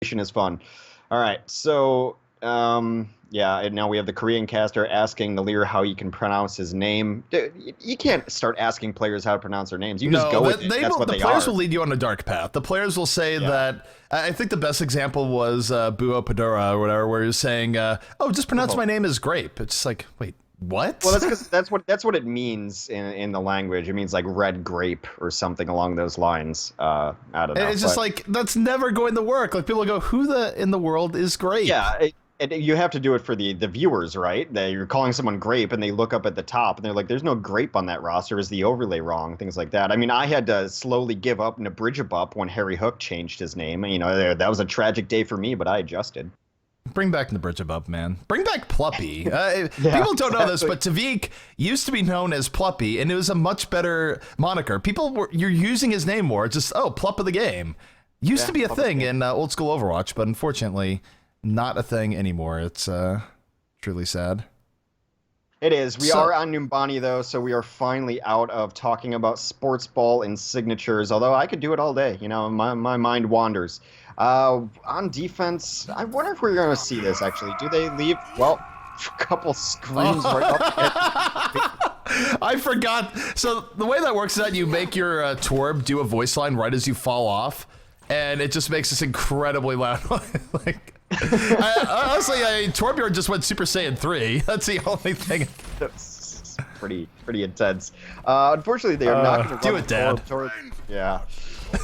Alliteration is fun. All right, so yeah, and now we have the Korean caster asking Nalir how you can pronounce his name. You can't start asking players how to pronounce their names. You just go with it. That's what the players will lead you on a dark path. The players will say that. I think the best example was Buo Padora or whatever, where he was saying, "Oh, just pronounce my name as Grape." It's like, wait, what? Well, that's what it means in the language. It means like red grape or something along those lines. I don't know. It's just like that's never going to work. Like people go, "Who in the world is Grape?" Yeah. You have to do it for the viewers, right? That you're calling someone grape, and they look up at the top, and they're like, "There's no grape on that roster. Is the overlay wrong?" Things like that. I mean, I had to slowly give up Nabrijabup when Harry Hook changed his name. You know, that was a tragic day for me, but I adjusted. Bring back Nabrijabup, man. Bring back Pluppy. People don't know this, but Tavik used to be known as Pluppy, and it was a much better moniker. You're using his name more. It's just, Plup of the game. Used to be a thing in old school Overwatch, but unfortunately, not a thing anymore. It's truly sad. It is. We are on Numbani, though, so we are finally out of talking about sports ball and signatures, although I could do it all day. You know, my mind wanders. On defense, I wonder if we're going to see this, actually. Do they leave? Well, a couple screens right up. I forgot. So the way that works is that you make your Torb do a voice line right as you fall off, and it just makes this incredibly loud. Like, honestly, Torbjorn just went Super Saiyan 3. That's the only thing. That's pretty intense. Unfortunately, they are not going to do it, Dad. Torb. Yeah.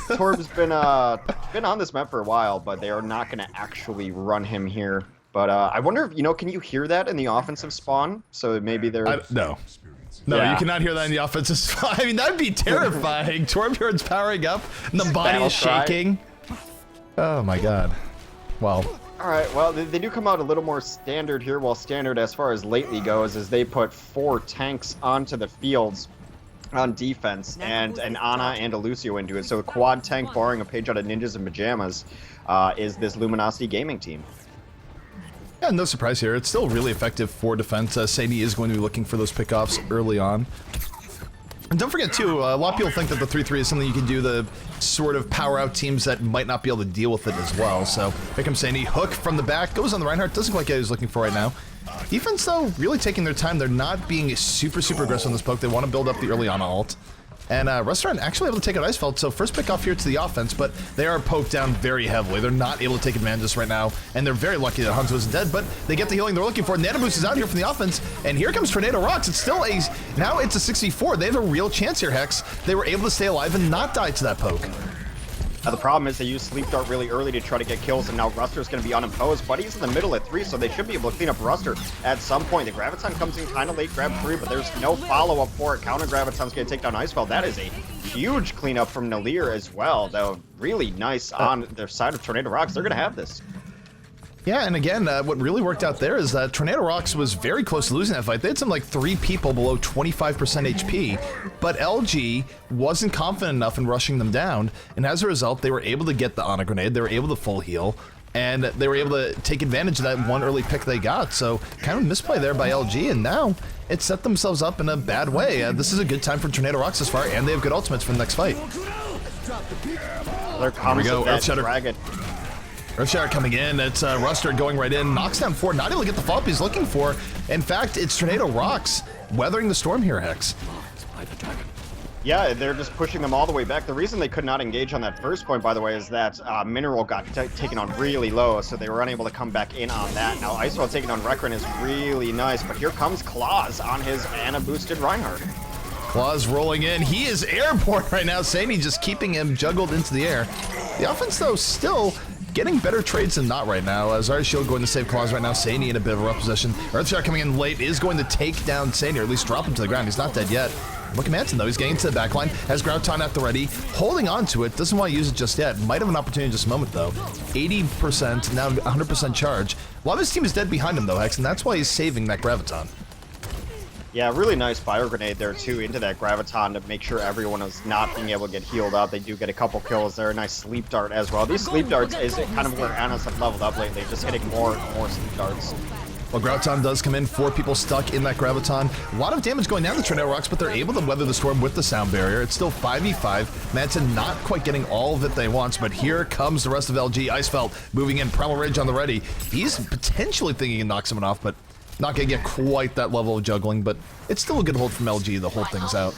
Torb's been on this map for a while, but they are not going to actually run him here. But I wonder if, can you hear that in the offensive spawn? So maybe they're... No, you cannot hear that in the offensive spawn. I mean, that'd be terrifying. Torbjorn's powering up, and the body is shaking. Oh my god. Well... All right, well, they do come out a little more standard here. Well, standard as far as lately goes is they put 4 tanks onto the fields on defense, and an Ana and a Lucio into it. So a quad tank, barring a page out of Ninjas and Pajamas, is this Luminosity gaming team. Yeah, no surprise here. It's still really effective for defense. Sadie is going to be looking for those pickoffs early on. And don't forget, too, a lot of people think that the 3-3 is something you can do the sort of power out teams that might not be able to deal with it as well. So here comes Sandy. Hook from the back, goes on the Reinhardt. Doesn't quite get what he's looking for right now. Defense, though, really taking their time. They're not being super aggressive on this poke. They want to build up the early on ult. And Restaurant actually able to take out Icefeld, so first pick off here to the offense, but they are poked down very heavily. They're not able to take advantage of this right now, and they're very lucky that Hunt wasn't dead, but they get the healing they're looking for. Nano Boost is out here from the offense, and here comes Tornado.ROX. It's still now it's a 64. They have a real chance here, Hex. They were able to stay alive and not die to that poke. Now, the problem is they use Sleep Dart really early to try to get kills, and now Ruster's going to be unimposed, but he's in the middle at 3, so they should be able to clean up Ruster at some point. The Graviton comes in kind of late, grab 3, but there's no follow-up for it. Counter Graviton's going to take down Icefeld. That is a huge cleanup from Nalir as well, though. Really nice on their side of Tornado.ROX. They're going to have this. Yeah, and again, what really worked out there is that Tornado.ROX was very close to losing that fight. They had some like 3 people below 25% HP, but LG wasn't confident enough in rushing them down, and as a result, they were able to get the Ana Grenade, they were able to full heal, and they were able to take advantage of that one early pick they got, so kind of misplay there by LG, and now it set themselves up in a bad way. This is a good time for Tornado.ROX this far, and they have good ultimates for the next fight. There we go, Dragon. Earthshatter coming in, it's Ruster going right in, knocks down 4, not able to get the follow-up he's looking for. In fact, it's Tornado.ROX weathering the storm here, Hex. Yeah, they're just pushing them all the way back. The reason they could not engage on that first point, by the way, is that Mineral got taken on really low, so they were unable to come back in on that. Now, Icefeld taking on Rekrin is really nice, but here comes Claus on his Ana-boosted Reinhardt. Claus rolling in. He is airborne right now. Sammy just keeping him juggled into the air. The offense, though, still getting better trades than not right now. Zarya Shield going to save Claus right now. Sani in a bit of a rough position. Earthshock coming in late is going to take down Sani, or at least drop him to the ground. He's not dead yet. Look at Manson, though. He's getting to the backline. Has Graviton at the ready. Holding on to it. Doesn't want to use it just yet. Might have an opportunity in just a moment, though. 80%, now 100% charge. A lot of his team is dead behind him, though, Hex, and that's why he's saving that Graviton. Yeah, really nice fire grenade there, too, into that Graviton to make sure everyone is not being able to get healed up. They do get a couple kills there. A nice sleep dart as well. These sleep darts is kind of where Anas have leveled up lately, just hitting more and more sleep darts. Well, Graviton does come in, 4 people stuck in that Graviton. A lot of damage going down the Tornado.ROX, but they're able to weather the storm with the sound barrier. It's still 5v5. Manson not quite getting all that they want, but here comes the rest of LG. Icefelt moving in, Primal Rage on the ready. He's potentially thinking he can knock someone off, but not gonna get quite that level of juggling, but it's still a good hold from LG to hold things out.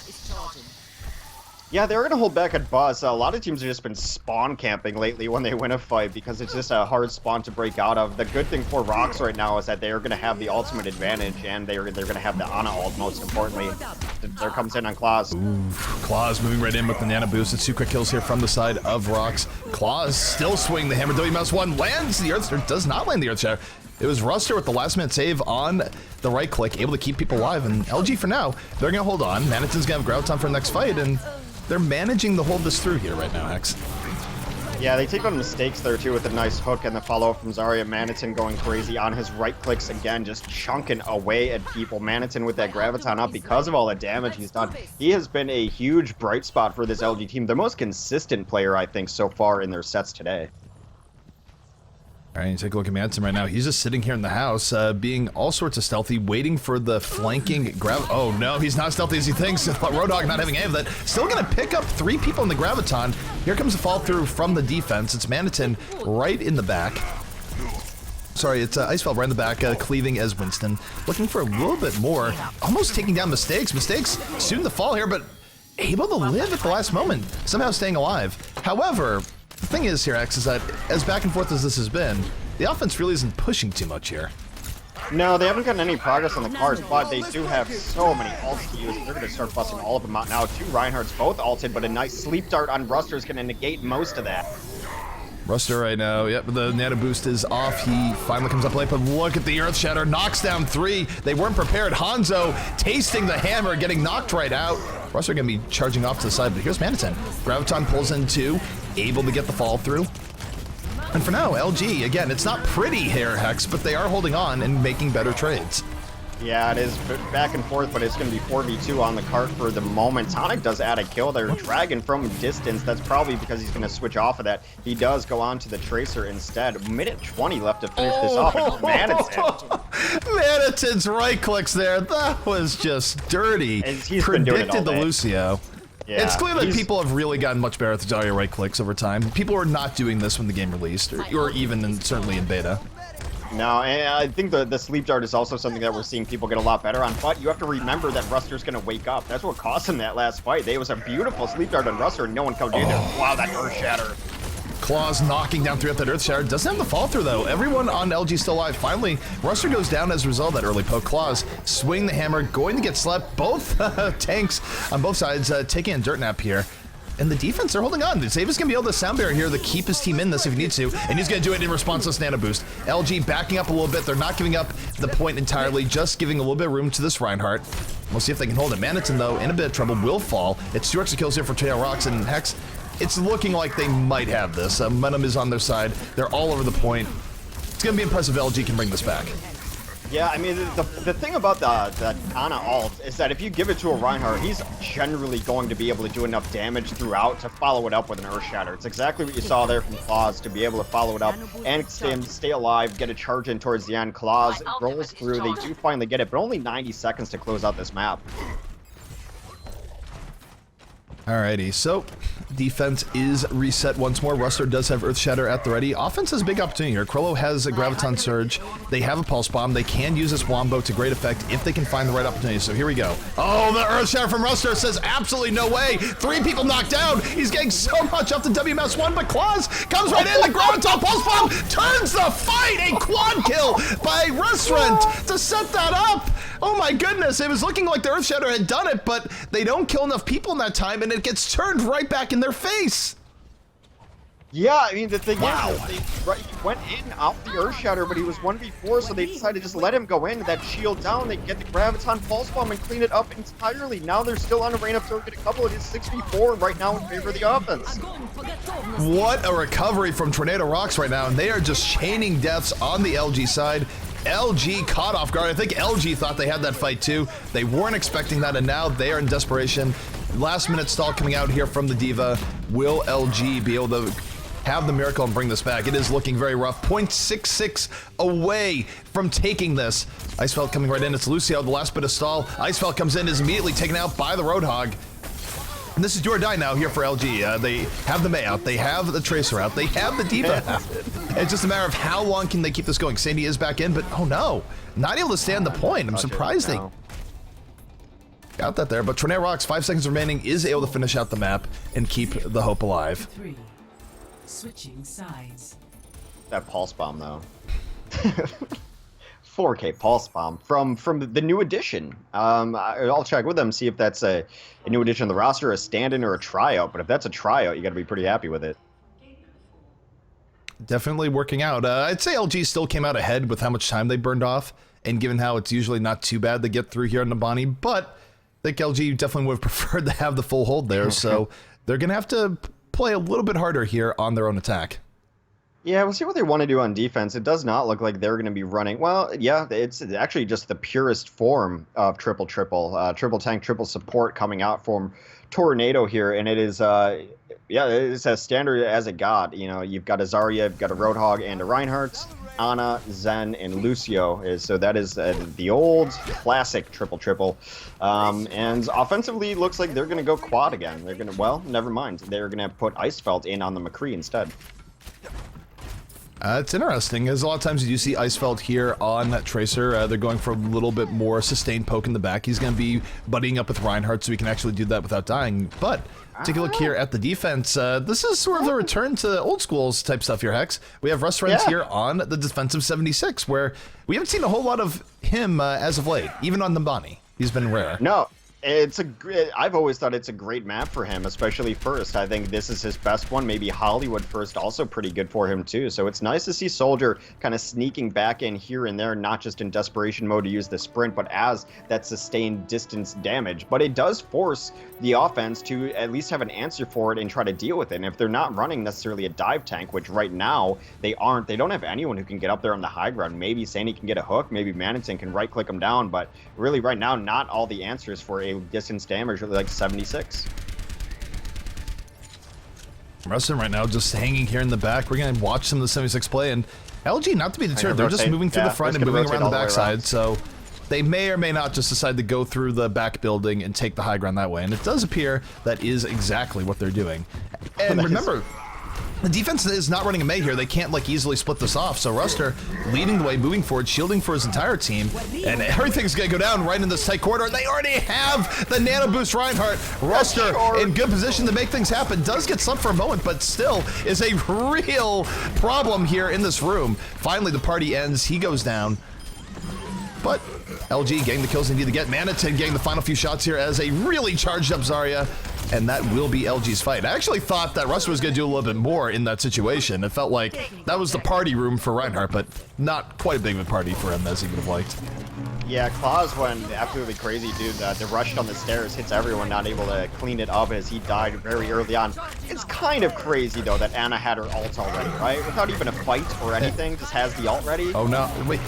Yeah, they're going to hold back at Buzz. A lot of teams have just been spawn camping lately when they win a fight because it's just a hard spawn to break out of. The good thing for ROX right now is that they're going to have the ultimate advantage, and they're going to have the Ana ult, most importantly. There comes in on Claus. Ooh, Claus moving right in with the Nano Boost. It's 2 quick kills here from the side of ROX. Claus still swinging the hammer. WMS1 lands the Earth, or does not land the Earth Shatter. It was Ruster with the last-minute save on the right click, able to keep people alive, and LG for now, they're going to hold on. Maniton's going to have Graviton for the next fight, and they're managing to hold this through here right now, Hex. Yeah, they take on mistakes there too with a nice hook and the follow-up from Zarya. Maniton going crazy on his right clicks again, just chunking away at people. Maniton with that Graviton up because of all the damage he's done. He has been a huge bright spot for this LG team. The most consistent player, I think, so far in their sets today. All right, you take a look at Manson right now. He's just sitting here in the house, being all sorts of stealthy, waiting for the flanking Oh no, he's not stealthy as he thinks. Roadhog not having any of that. Still gonna pick up 3 people in the Graviton. Here comes the fall through from the defense. It's Maniton right in the back. Sorry, it's Icefeld right in the back, cleaving as Winston. Looking for a little bit more. Almost taking down Mistakes. Mistakes soon to fall here, but able to live at the last moment. Somehow staying alive. However, the thing is here, X, is that as back and forth as this has been, the offense really isn't pushing too much here. No, they haven't gotten any progress on the cards, but they do have so many ults to use. They're going to start busting all of them out now. 2 Reinhardts both ulted, but a nice sleep dart on Ruster is going to negate most of that. Ruster right now, yep, the Nano Boost is off. He finally comes up late, but look at the Earth Shatter. Knocks down 3. They weren't prepared. Hanzo tasting the hammer, getting knocked right out. Ruster going to be charging off to the side, but here's Maniton. Graviton pulls in 2, able to get the fall through. And for now, LG, again, it's not pretty here, Hex, but they are holding on and making better trades. Yeah, it is back and forth, but it's going to be 4v2 on the cart for the moment. Tonic does add a kill there. Dragon from distance. That's probably because he's going to switch off of that. He does go on to the Tracer instead. Minute 20 left to finish this off. Maniton's right clicks there. That was just dirty. He's predicted the Lucio. Yeah, it's clear that people have really gotten much better at the Zarya right clicks over time. People were not doing this when the game released, or even certainly in beta. No, and I think the sleep dart is also something that we're seeing people get a lot better on, but you have to remember that Ruster's going to wake up. That's what cost him that last fight. There was a beautiful sleep dart on Ruster, and no one comes in there. Wow, that Earth Shatter. Claws knocking down 3 at that Earth Shatter. Doesn't have the fall through, though. Everyone on LG still alive. Finally, Ruster goes down as a result of that early poke. Claws swing the hammer, going to get slept. Both tanks on both sides taking a dirt nap here. And the defense, they're holding on. Zavis can be able to sound barrier here to keep his team in this if he needs to, and he's going to do it in response to this Nano Boost. LG backing up a little bit. They're not giving up the point entirely, just giving a little bit of room to this Reinhardt. We'll see if they can hold it. Maniton, though, in a bit of trouble, will fall. It's 2 extra kills here for Tornado.ROX, and Hex, it's looking like they might have this. Momentum is on their side. They're all over the point. It's going to be impressive if LG can bring this back. Yeah, I mean, the thing about the Ana ult is that if you give it to a Reinhardt, he's generally going to be able to do enough damage throughout to follow it up with an Earth Shatter. It's exactly what you saw there from Claus, to be able to follow it up and stay alive, get a charge in towards the end. Claus rolls through. They do finally get it, but only 90 seconds to close out this map. Alrighty, so defense is reset once more. Ruster does have Earth Shatter at the ready. Offense has a big opportunity here. Krollo has a Graviton Surge. They have a Pulse Bomb. They can use this Wombo to great effect if they can find the right opportunity. So here we go. Oh, the Earth Shatter from Ruster says absolutely no way. 3 people knocked down. He's getting so much up to WMS1, but Claus comes right in. The Graviton Pulse Bomb turns the fight. A quad kill by Restaurant to set that up. Oh my goodness, it was looking like the Earth Shatter had done it, but they don't kill enough people in that time, and it gets turned right back in their face. Yeah, I mean, the thing is, he went in off the Earth Shatter, but he was 1v4, so they decided to just let him go in, that shield down, they get the Graviton Pulse Bomb and clean it up entirely. Now they're still on a rain up circuit, a couple, it is 6v4 right now in favor of the offense. What a recovery from Tornado.ROX right now, and they are just chaining deaths on the LG side. LG caught off guard. I think LG thought they had that fight too. They weren't expecting that, and now they are in desperation. Last minute stall coming out here from the Diva. Will LG be able to have the miracle and bring this back. It is looking very rough. 0.66 away from taking this. Icefeld coming right in. It's Lucio, the last bit of stall. Icefeld comes in, is immediately taken out by the Roadhog. And this is do or die now here for LG. They have the Mei out, they have the Tracer out, they have the Diva out. It's just a matter of how long can they keep this going. Sandy is back in, but oh no, not able to stand the point. I'm surprised they got that there, but Tornado.ROX, 5 seconds remaining, is able to finish out the map and keep the hope alive. Switching sides. That pulse bomb though. 4K pulse bomb from the new edition. I'll check with them, see if that's a new edition of the roster, a stand-in, or a tryout. But if that's a tryout, you got to be pretty happy with it. Definitely working out. I'd say LG still came out ahead with how much time they burned off, and given how it's usually not too bad to get through here on Numbani, but I think LG definitely would have preferred to have the full hold there, so they're going to have to play a little bit harder here on their own attack. Yeah, we'll see what they want to do on defense. It does not look like they're going to be running. Well, yeah, it's actually just the purest form of triple tank, triple support coming out from Tornado here, and it is, yeah, it's as standard as it got. You know, you've got a Zarya, you've got a Roadhog, and a Reinhardt, Ana, Zen, and Lucio. So that is the old classic triple. And offensively, looks like they're going to go quad again. They're going to, well, never mind. They're going to put Icefeld in on the McCree instead. It's interesting, as a lot of times you do see Icefeld here on that Tracer. They're going for a little bit more sustained poke in the back. He's going to be buddying up with Reinhardt, so he can actually do that without dying. But take a look here at the defense. This is sort of a return to old schools type stuff here, Hex. We have Russ Renz here on the defensive 76, where we haven't seen a whole lot of him as of late, even on Numbani. He's been rare. No. I've always thought it's a great map for him, especially first. I think this is his best one. Maybe Hollywood first, also pretty good for him too. So it's nice to see Soldier kind of sneaking back in here and there, not just in desperation mode to use the sprint, but as that sustained distance damage. But it does force the offense to at least have an answer for it and try to deal with it. And if they're not running necessarily a dive tank, which right now they aren't, they don't have anyone who can get up there on the high ground. Maybe Sandy can get a hook, maybe Maniton can right click him down, but really right now, not all the answers for a distance damage, really like 76. Rustin right now just hanging here in the back. We're going to watch some of the 76 play, and LG not to be deterred. They're just moving through the front and moving around the backside, so they may or may not just decide to go through the back building and take the high ground that way, and it does appear that is exactly what they're doing. And remember, the defense is not running a Mei here. They can't like easily split this off. So Ruster leading the way, moving forward, shielding for his entire team, and everything's gonna go down right in this tight corridor. They already have the nano boost Reinhardt. Ruster in good position to make things happen. Does get slumped for a moment, but still is a real problem here in this room. Finally, the party ends. He goes down, but LG getting the kills they need to get. Maniton getting the final few shots here as a really charged up Zarya. And that will be LG's fight. I actually thought that Ruster was going to do a little bit more in that situation. It felt like that was the party room for Reinhardt, but not quite a big of a party for him as he would have liked. Yeah, Claus went absolutely crazy, dude. The rush down the stairs hits everyone, not able to clean it up as he died very early on. It's kind of crazy, though, that Ana had her ult already, right? Without even a fight or anything, just has the ult ready. Oh, no. Wait.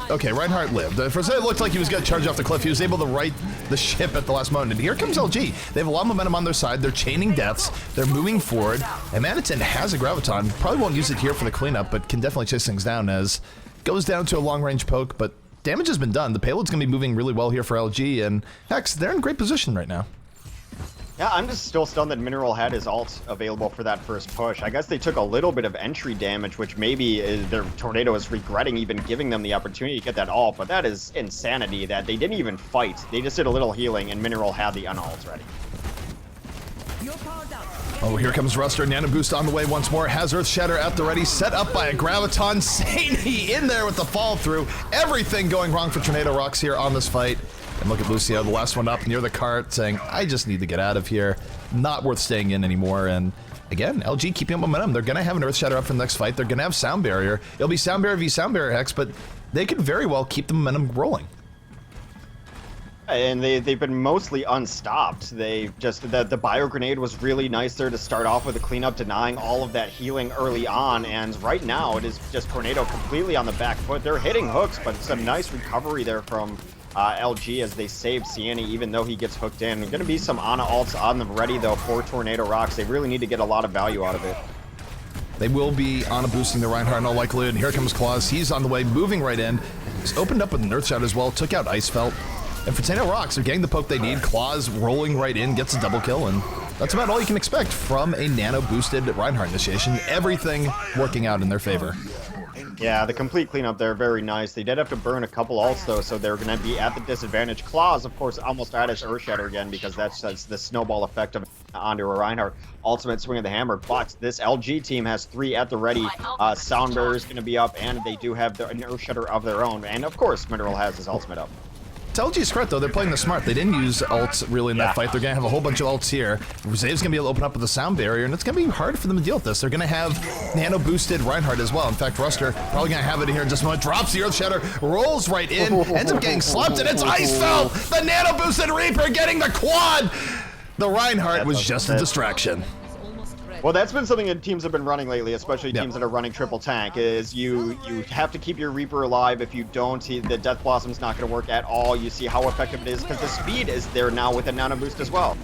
Okay, Reinhardt lived. For a second, it looked like he was going to charge off the cliff. He was able to right the ship at the last moment. And here comes LG. They have a lot of momentum on their side. They're chaining deaths. They're moving forward. And Maniton has a Graviton. Probably won't use it here for the cleanup, but can definitely chase things down as goes down to a long-range poke. But damage has been done. The payload's going to be moving really well here for LG. And Hex, they're in great position right now. Yeah, I'm just still stunned that Mineral had his ult available for that first push. I guess they took a little bit of entry damage, which maybe their Tornado is regretting even giving them the opportunity to get that ult, but that is insanity that they didn't even fight. They just did a little healing, and Mineral had the un-ult ready. Oh, here comes Ruster. Nano Boost on the way once more. Has Earth Shatter at the ready. Set up by a Graviton. Sadie in there with the fall through. Everything going wrong for Tornado.ROX here on this fight. And look at Lucio, the last one up near the cart, saying, I just need to get out of here. Not worth staying in anymore. And again, LG keeping up momentum. They're going to have an Earth Shatter up for the next fight. They're going to have Sound Barrier. It'll be Sound Barrier v Sound Barrier Hex, but they could very well keep the momentum rolling. And they've been mostly unstopped. They just, the Bio Grenade was really nice there to start off with a cleanup, denying all of that healing early on. And right now, it is just Tornado completely on the back foot. They're hitting hooks, but some nice recovery there from LG as they save Siani, even though he gets hooked in. Going to be some Ana ults on the ready, though, for Tornado.ROX. They really need to get a lot of value out of it. They will be Ana boosting the Reinhardt in all likelihood. And here comes Claus. He's on the way, moving right in. He's opened up with an Earth Shot as well, took out Icefelt. And for Tornado.ROX, they're getting the poke they need. Claus rolling right in, gets a double kill, and that's about all you can expect from a nano-boosted Reinhardt initiation. Everything working out in their favor. Yeah, the complete cleanup there, very nice. They did have to burn a couple ults, though, so they're going to be at the disadvantage. Claus, of course, almost at his Earth Shatter again, because that's the snowball effect of onto a Reinhardt. Ultimate swing of the hammer, but this LG team has 3 at the ready. Sound Barrier is going to be up, and they do have an Earth Shatter of their own. And, of course, Mineral has his ultimate up. It's LG's correct, though. They're playing the smart. They didn't use ults really in that fight. They're going to have a whole bunch of ults here. Zave's going to be able to open up with a sound barrier, and it's going to be hard for them to deal with this. They're going to have nano-boosted Reinhardt as well. In fact, Ruster probably going to have it here in just a moment. Drops the Earth Shatter, rolls right in, ends up getting slapped, and it's Icefelt! The nano-boosted Reaper getting the quad! The Reinhardt was just a distraction. Well, that's been something that teams have been running lately, especially teams that are running triple tank, is you have to keep your Reaper alive. If you don't, the Death Blossom's not going to work at all. You see how effective it is, because the speed is there now with a nano boost as well.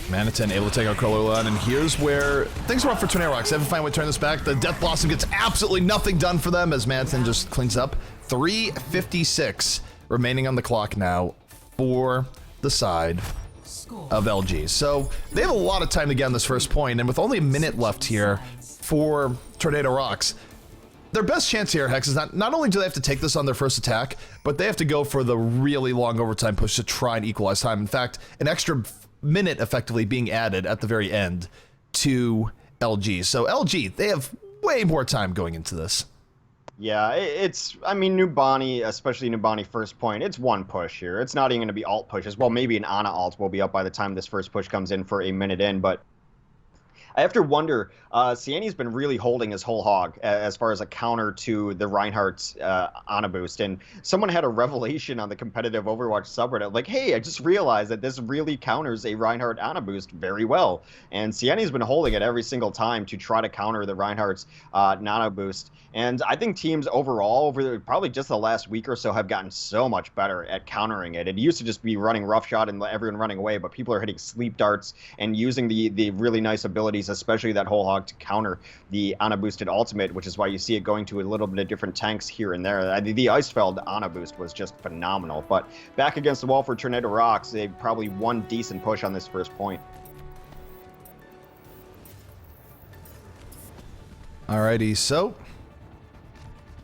Manitin able to take out Krolulon, and here's where things are up for Tornado.ROX. They have to find a way to turn this back. The Death Blossom gets absolutely nothing done for them as Manitin just cleans up. 3:56 remaining on the clock now for the side of LG. So they have a lot of time to get on this first point, and with only a minute left here for Tornado.ROX, their best chance here, Hex, is not only do they have to take this on their first attack, but they have to go for the really long overtime push to try and equalize time. In fact, an extra minute effectively being added at the very end to LG. So LG, they have way more time going into this. Yeah, I mean, Numbani, especially Numbani first point, it's one push here. It's not even going to be alt pushes. Well, maybe an Ana alt will be up by the time this first push comes in for a minute in, but I have to wonder, Siani's been really holding his whole hog as far as a counter to the Reinhardt's Ana boost, and someone had a revelation on the competitive Overwatch subreddit, like, hey, I just realized that this really counters a Reinhardt Ana boost very well, and Siani's been holding it every single time to try to counter the Reinhardt's nano boost, and I think teams overall, over probably just the last week or so, have gotten so much better at countering it. It used to just be running roughshod and everyone running away, but people are hitting sleep darts and using the really nice abilities, especially that whole hog, to counter the Ana boosted ultimate, which is why you see it going to a little bit of different tanks here and there. The Icefeld Ana boost was just phenomenal, but back against the wall for Tornado.ROX, they probably one decent push on this first point. Alrighty, so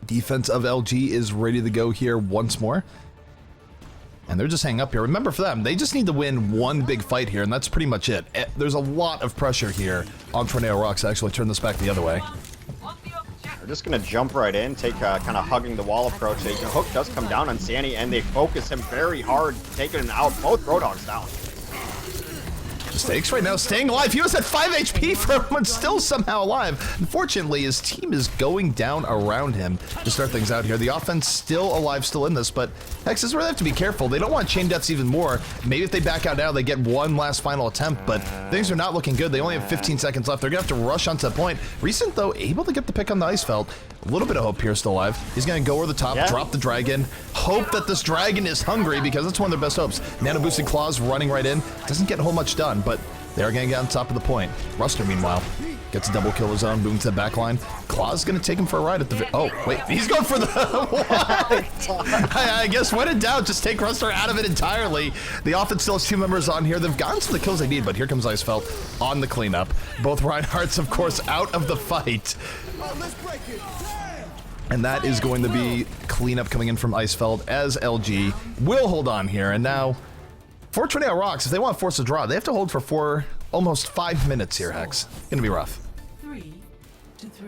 defense of LG is ready to go here once more. And they're just hanging up here. Remember, for them, they just need to win one big fight here, and that's pretty much it. There's a lot of pressure here on Tornado.ROX to actually turn this back the other way. They're just going to jump right in, take kind of hugging the wall approach. The hook does come down on Siani, and they focus him very hard, taking him out. Both Roadhogs down. Mistakes right now, staying alive. He was at 5 HP for him, but still somehow alive. Unfortunately, his team is going down around him to start things out here. The offense still alive, still in this, but Hex, this is where they have to be careful. They don't want chain deaths even more. Maybe if they back out now, they get one last final attempt, but things are not looking good. They only have 15 seconds left. They're going to have to rush onto the point. Recent, though, able to get the pick on the Icefelt. A little bit of hope here, still alive. He's going to go over the top, drop the dragon, hope that this dragon is hungry, because that's one of their best hopes. Nano boosted claws running right in. Doesn't get a whole much done, but they are going to get on top of the point. Ruster, meanwhile, gets a double kill of his own, moving to the back line. Claw's going to take him for a ride at the... Oh, wait, he's going for the... What? I guess when in doubt, just take Ruster out of it entirely. The offense still has 2 members on here. They've gotten some of the kills they need, but here comes Icefelt on the cleanup. Both Reinhardts, of course, out of the fight. And that is going to be cleanup coming in from Icefelt as LG will hold on here. And now, for Tornado.ROX, if they want to force a draw, they have to hold for almost 5 minutes here, Hex. Gonna be rough. 3-3.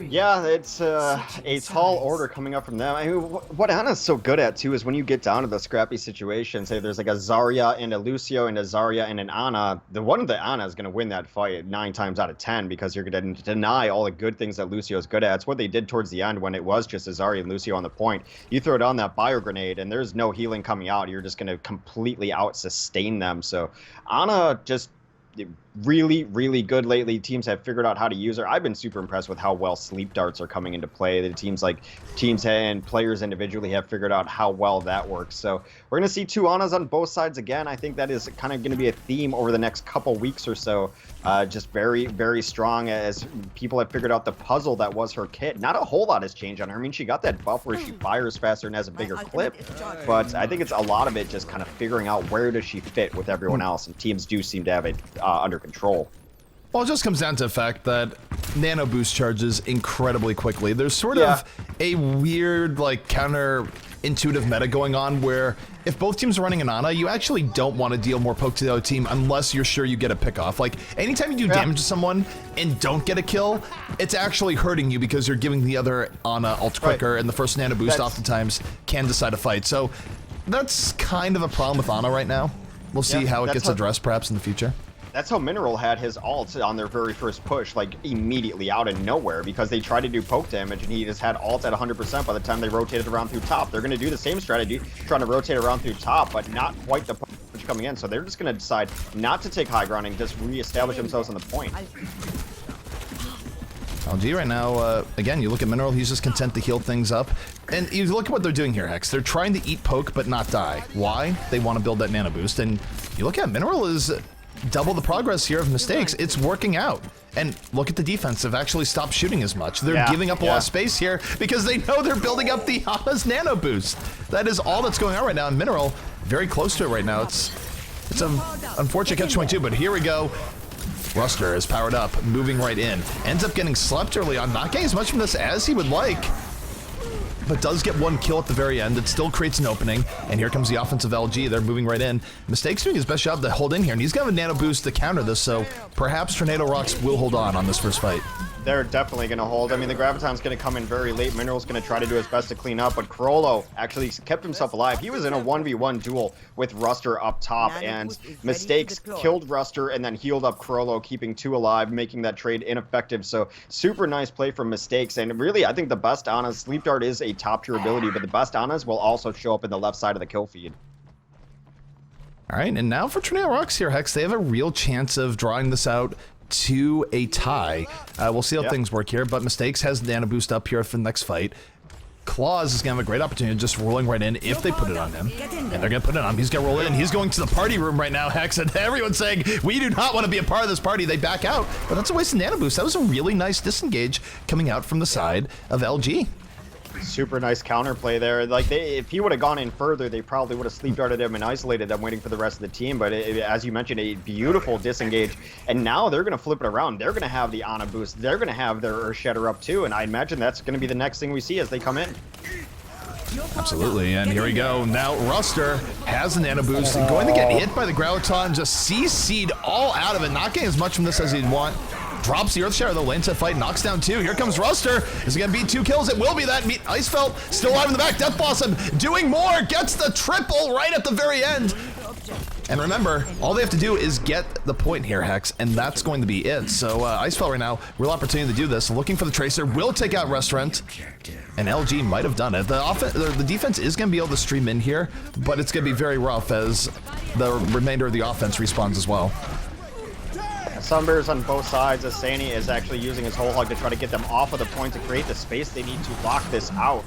Yeah, it's a tall order coming up from them. I mean, what Ana's so good at, too, is when you get down to the scrappy situation, say there's like a Zarya and a Lucio and a Zarya and an Ana, the one of the Ana is going to win that fight 9 times out of 10 because you're going to deny all the good things that Lucio's good at. It's what they did towards the end when it was just a Zarya and Lucio on the point. You throw down that bio grenade and there's no healing coming out. You're just going to completely out-sustain them. So Ana just really, really good lately. Teams have figured out how to use her. I've been super impressed with how well sleep darts are coming into play. The teams and players individually have figured out how well that works. So we're going to see two Anas on both sides again. I think that is kind of going to be a theme over the next couple weeks or so. Just very, very strong as people have figured out the puzzle that was her kit. Not a whole lot has changed on her. I mean, she got that buff where she fires faster and has a bigger clip, but I think it's a lot of it just kind of figuring out where does she fit with everyone else, and teams do seem to have it under control. Well, it just comes down to the fact that Nano boost charges incredibly quickly. There's sort of a weird, like, counter-intuitive meta going on where if both teams are running an Ana, you actually don't want to deal more poke to the other team unless you're sure you get a pick-off. Like, anytime you do damage to someone and don't get a kill, it's actually hurting you because you're giving the other Ana ult quicker, and the first Nano boost oftentimes can decide a fight. So that's kind of a problem with Ana right now. We'll see how it gets addressed perhaps in the future. That's how Mineral had his ult on their very first push, like immediately out of nowhere, because they tried to do poke damage and he just had ult at 100% by the time they rotated around through top. They're going to do the same strategy, trying to rotate around through top, but not quite the push coming in. So they're just going to decide not to take high ground and just re-establish themselves on the point. LG right now, again, you look at Mineral, he's just content to heal things up. And you look at what they're doing here, Hex. They're trying to eat poke but not die. Why? They want to build that nano boost. And you look at Mineral is double the progress here of mistakes. It's working out. And look at the defense. They've actually stopped shooting as much. They're giving up a lot of space here because they know they're building up the Ana's nano boost. That is all that's going on right now. And Mineral, very close to it right now. It's an unfortunate catch-22, but here we go. Ruster is powered up, moving right in. Ends up getting slept early on, not getting as much from this as he would like, but does get one kill at the very end. It still creates an opening, and here comes the offensive LG. They're moving right in. Mistake's doing his best job to hold in here, and he's got a nano boost to counter this, so perhaps Tornado.ROX will hold on this first fight. They're definitely going to hold. I mean, the Graviton's going to come in very late. Mineral's going to try to do his best to clean up, but Crollo actually kept himself alive. He was in a 1v1 duel with Ruster up top, and Mistakes killed Ruster and then healed up Crollo, keeping two alive, making that trade ineffective. So super nice play from Mistakes, and really, I think the best Anas, Sleep Dart is a top tier ability, but the best Anas will also show up in the left side of the kill feed. All right, and now for Tornado.ROX here, Hex, they have a real chance of drawing this out to a tie. We'll see how things work here, but Mistakes has nano boost up here for the next fight. Claus is gonna have a great opportunity just rolling right in if they put it on him, and they're gonna put it on him. He's gonna roll in. He's going to the party room right now, Hex, and everyone's saying we do not want to be a part of this party. They back out, but that's a waste of nano boost. That was a really nice disengage coming out from the side of LG. Super nice counterplay there. Like, if he would have gone in further, they probably would have sleep darted him and isolated them, waiting for the rest of the team. But as you mentioned, a beautiful disengage. And now they're going to flip it around. They're going to have the Ana boost. They're going to have their Earth Shatter up too. And I imagine that's going to be the next thing we see as they come in. Absolutely, and here we go. Now Ruster has the nano boost and going to get hit by the Graviton, just CC'd all out of it, not getting as much from this as he'd want. Drops the Earth Shatter, the lane set fight, knocks down two. Here comes Ruster. Is it gonna be 2 kills? It will be that. Icefelt still alive in the back. Death Blossom doing more, gets the triple right at the very end. And remember, all they have to do is get the point here, Hex, and that's going to be it. So Icefelt right now, real opportunity to do this. Looking for the Tracer, will take out Restaurant, and LG might have done it. The defense is going to be able to stream in here, but it's going to be very rough as the remainder of the offense respawns as well. Sunbears on both sides as Sani is actually using his whole hug to try to get them off of the point to create the space they need to lock this out.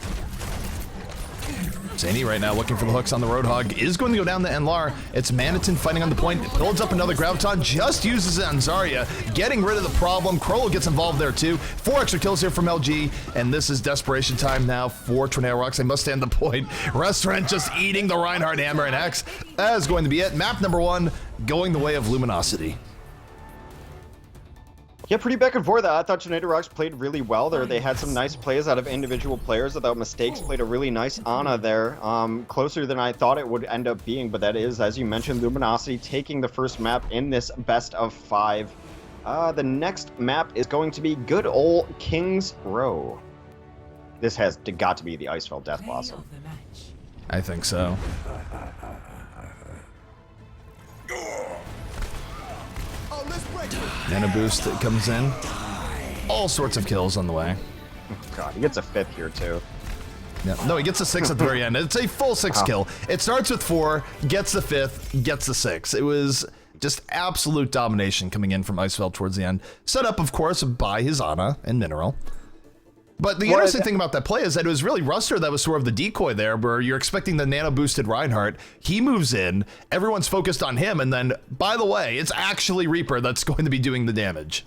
Sani right now looking for the hooks on the Roadhog, is going to go down the Enlar. It's Manitin fighting on the point, builds up another Graviton, just uses it on Zarya, getting rid of the problem. Crollo gets involved there too. 4 extra kills here from LG, and this is desperation time now for Tornado.ROX. They must stand the point. Restaurant just eating the Reinhardt Hammer, and X, that is going to be it. Map number 1, going the way of Luminosity. Yeah, pretty back and forth. I thought Tornado.ROX played really well there. They had some nice plays out of individual players. I thought Mistakes played a really nice Ana there. Closer than I thought it would end up being, but that is, as you mentioned, Luminosity taking the first map in this best of 5. The next map is going to be good old King's Row. This has got to be the Icefeld Death Blossom. I think so. Nano boost that comes in. All sorts of kills on the way. God, he gets a 5th here too. Yeah. No, he gets a 6 at the very end. It's a full 6 kill. It starts with 4, gets the 5th, gets the 6. It was Just absolute domination coming in from Icefeld towards the end. Set up, of course, by his Ana and Mineral. But the interesting thing about that play is that it was really Ruster that was sort of the decoy there, where you're expecting the nano-boosted Reinhardt. He moves in, everyone's focused on him, and then, by the way, it's actually Reaper that's going to be doing the damage.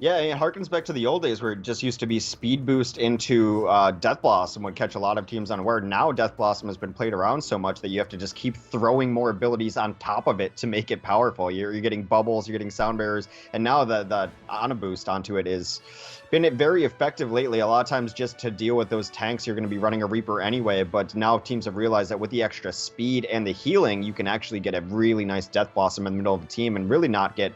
Yeah, it harkens back to the old days where it just used to be speed boost into Death Blossom would catch a lot of teams unaware. Now Death Blossom has been played around so much that you have to just keep throwing more abilities on top of it to make it powerful. You're getting bubbles, you're getting sound barriers, and now the Ana boost onto it is been very effective lately. A lot of times just to deal with those tanks, you're going to be running a Reaper anyway, but now teams have realized that with the extra speed and the healing, you can actually get a really nice Death Blossom in the middle of the team and really not get,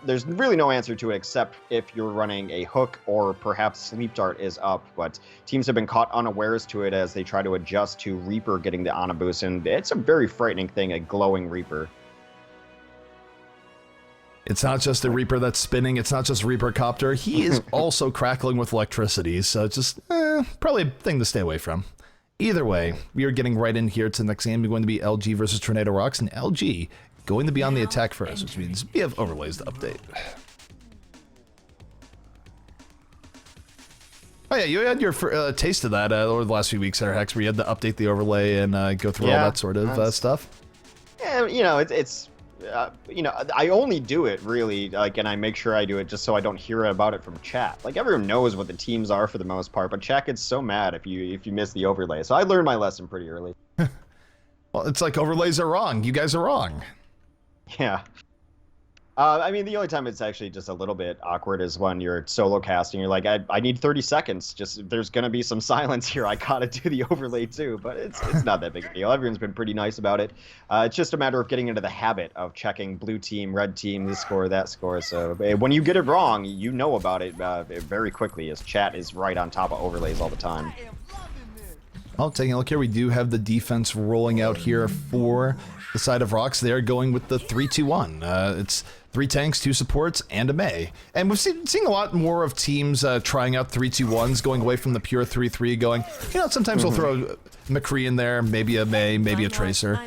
there's really no answer to it except if you're running a hook or perhaps Sleep Dart is up, but teams have been caught unawares to it as they try to adjust to Reaper getting the Ana boost, and it's a very frightening thing, a glowing Reaper. It's not just a Reaper that's spinning, it's not just Reaper Copter, he is also crackling with electricity, so just, probably a thing to stay away from. Either way, we are getting right in here to the next game. We're going to be LG versus Tornado.ROX, and LG going to be on the attack first, which means we have overlays to update. Oh yeah, you had your taste of that over the last few weeks there, Hex, where you had to update the overlay and go through all that sort of stuff. Yeah, you know, it's you know, I only do it really, like, and I make sure I do it just so I don't hear about it from chat. Like, everyone knows what the teams are for the most part, but chat gets so mad if you miss the overlay. So I learned my lesson pretty early. Well, it's like overlays are wrong. You guys are wrong. Yeah. I mean, the only time it's actually just a little bit awkward is when you're solo casting. You're like, I need 30 seconds. Just there's gonna be some silence here. I gotta do the overlay too, but it's not that big a deal. Everyone's been pretty nice about it. It's just a matter of getting into the habit of checking blue team, red team, this score, that score. So when you get it wrong, you know about it very quickly, as chat is right on top of overlays all the time. Well, taking a look here, we do have the defense rolling out here for the side of ROX. They're going with the 3-2-1. It's 3 tanks, 2 supports, and a Mei. And we've seen a lot more of teams trying out 3-2-1s, going away from the pure 3-3, going, you know, sometimes we'll throw McCree in there, maybe a Mei, maybe a Tracer.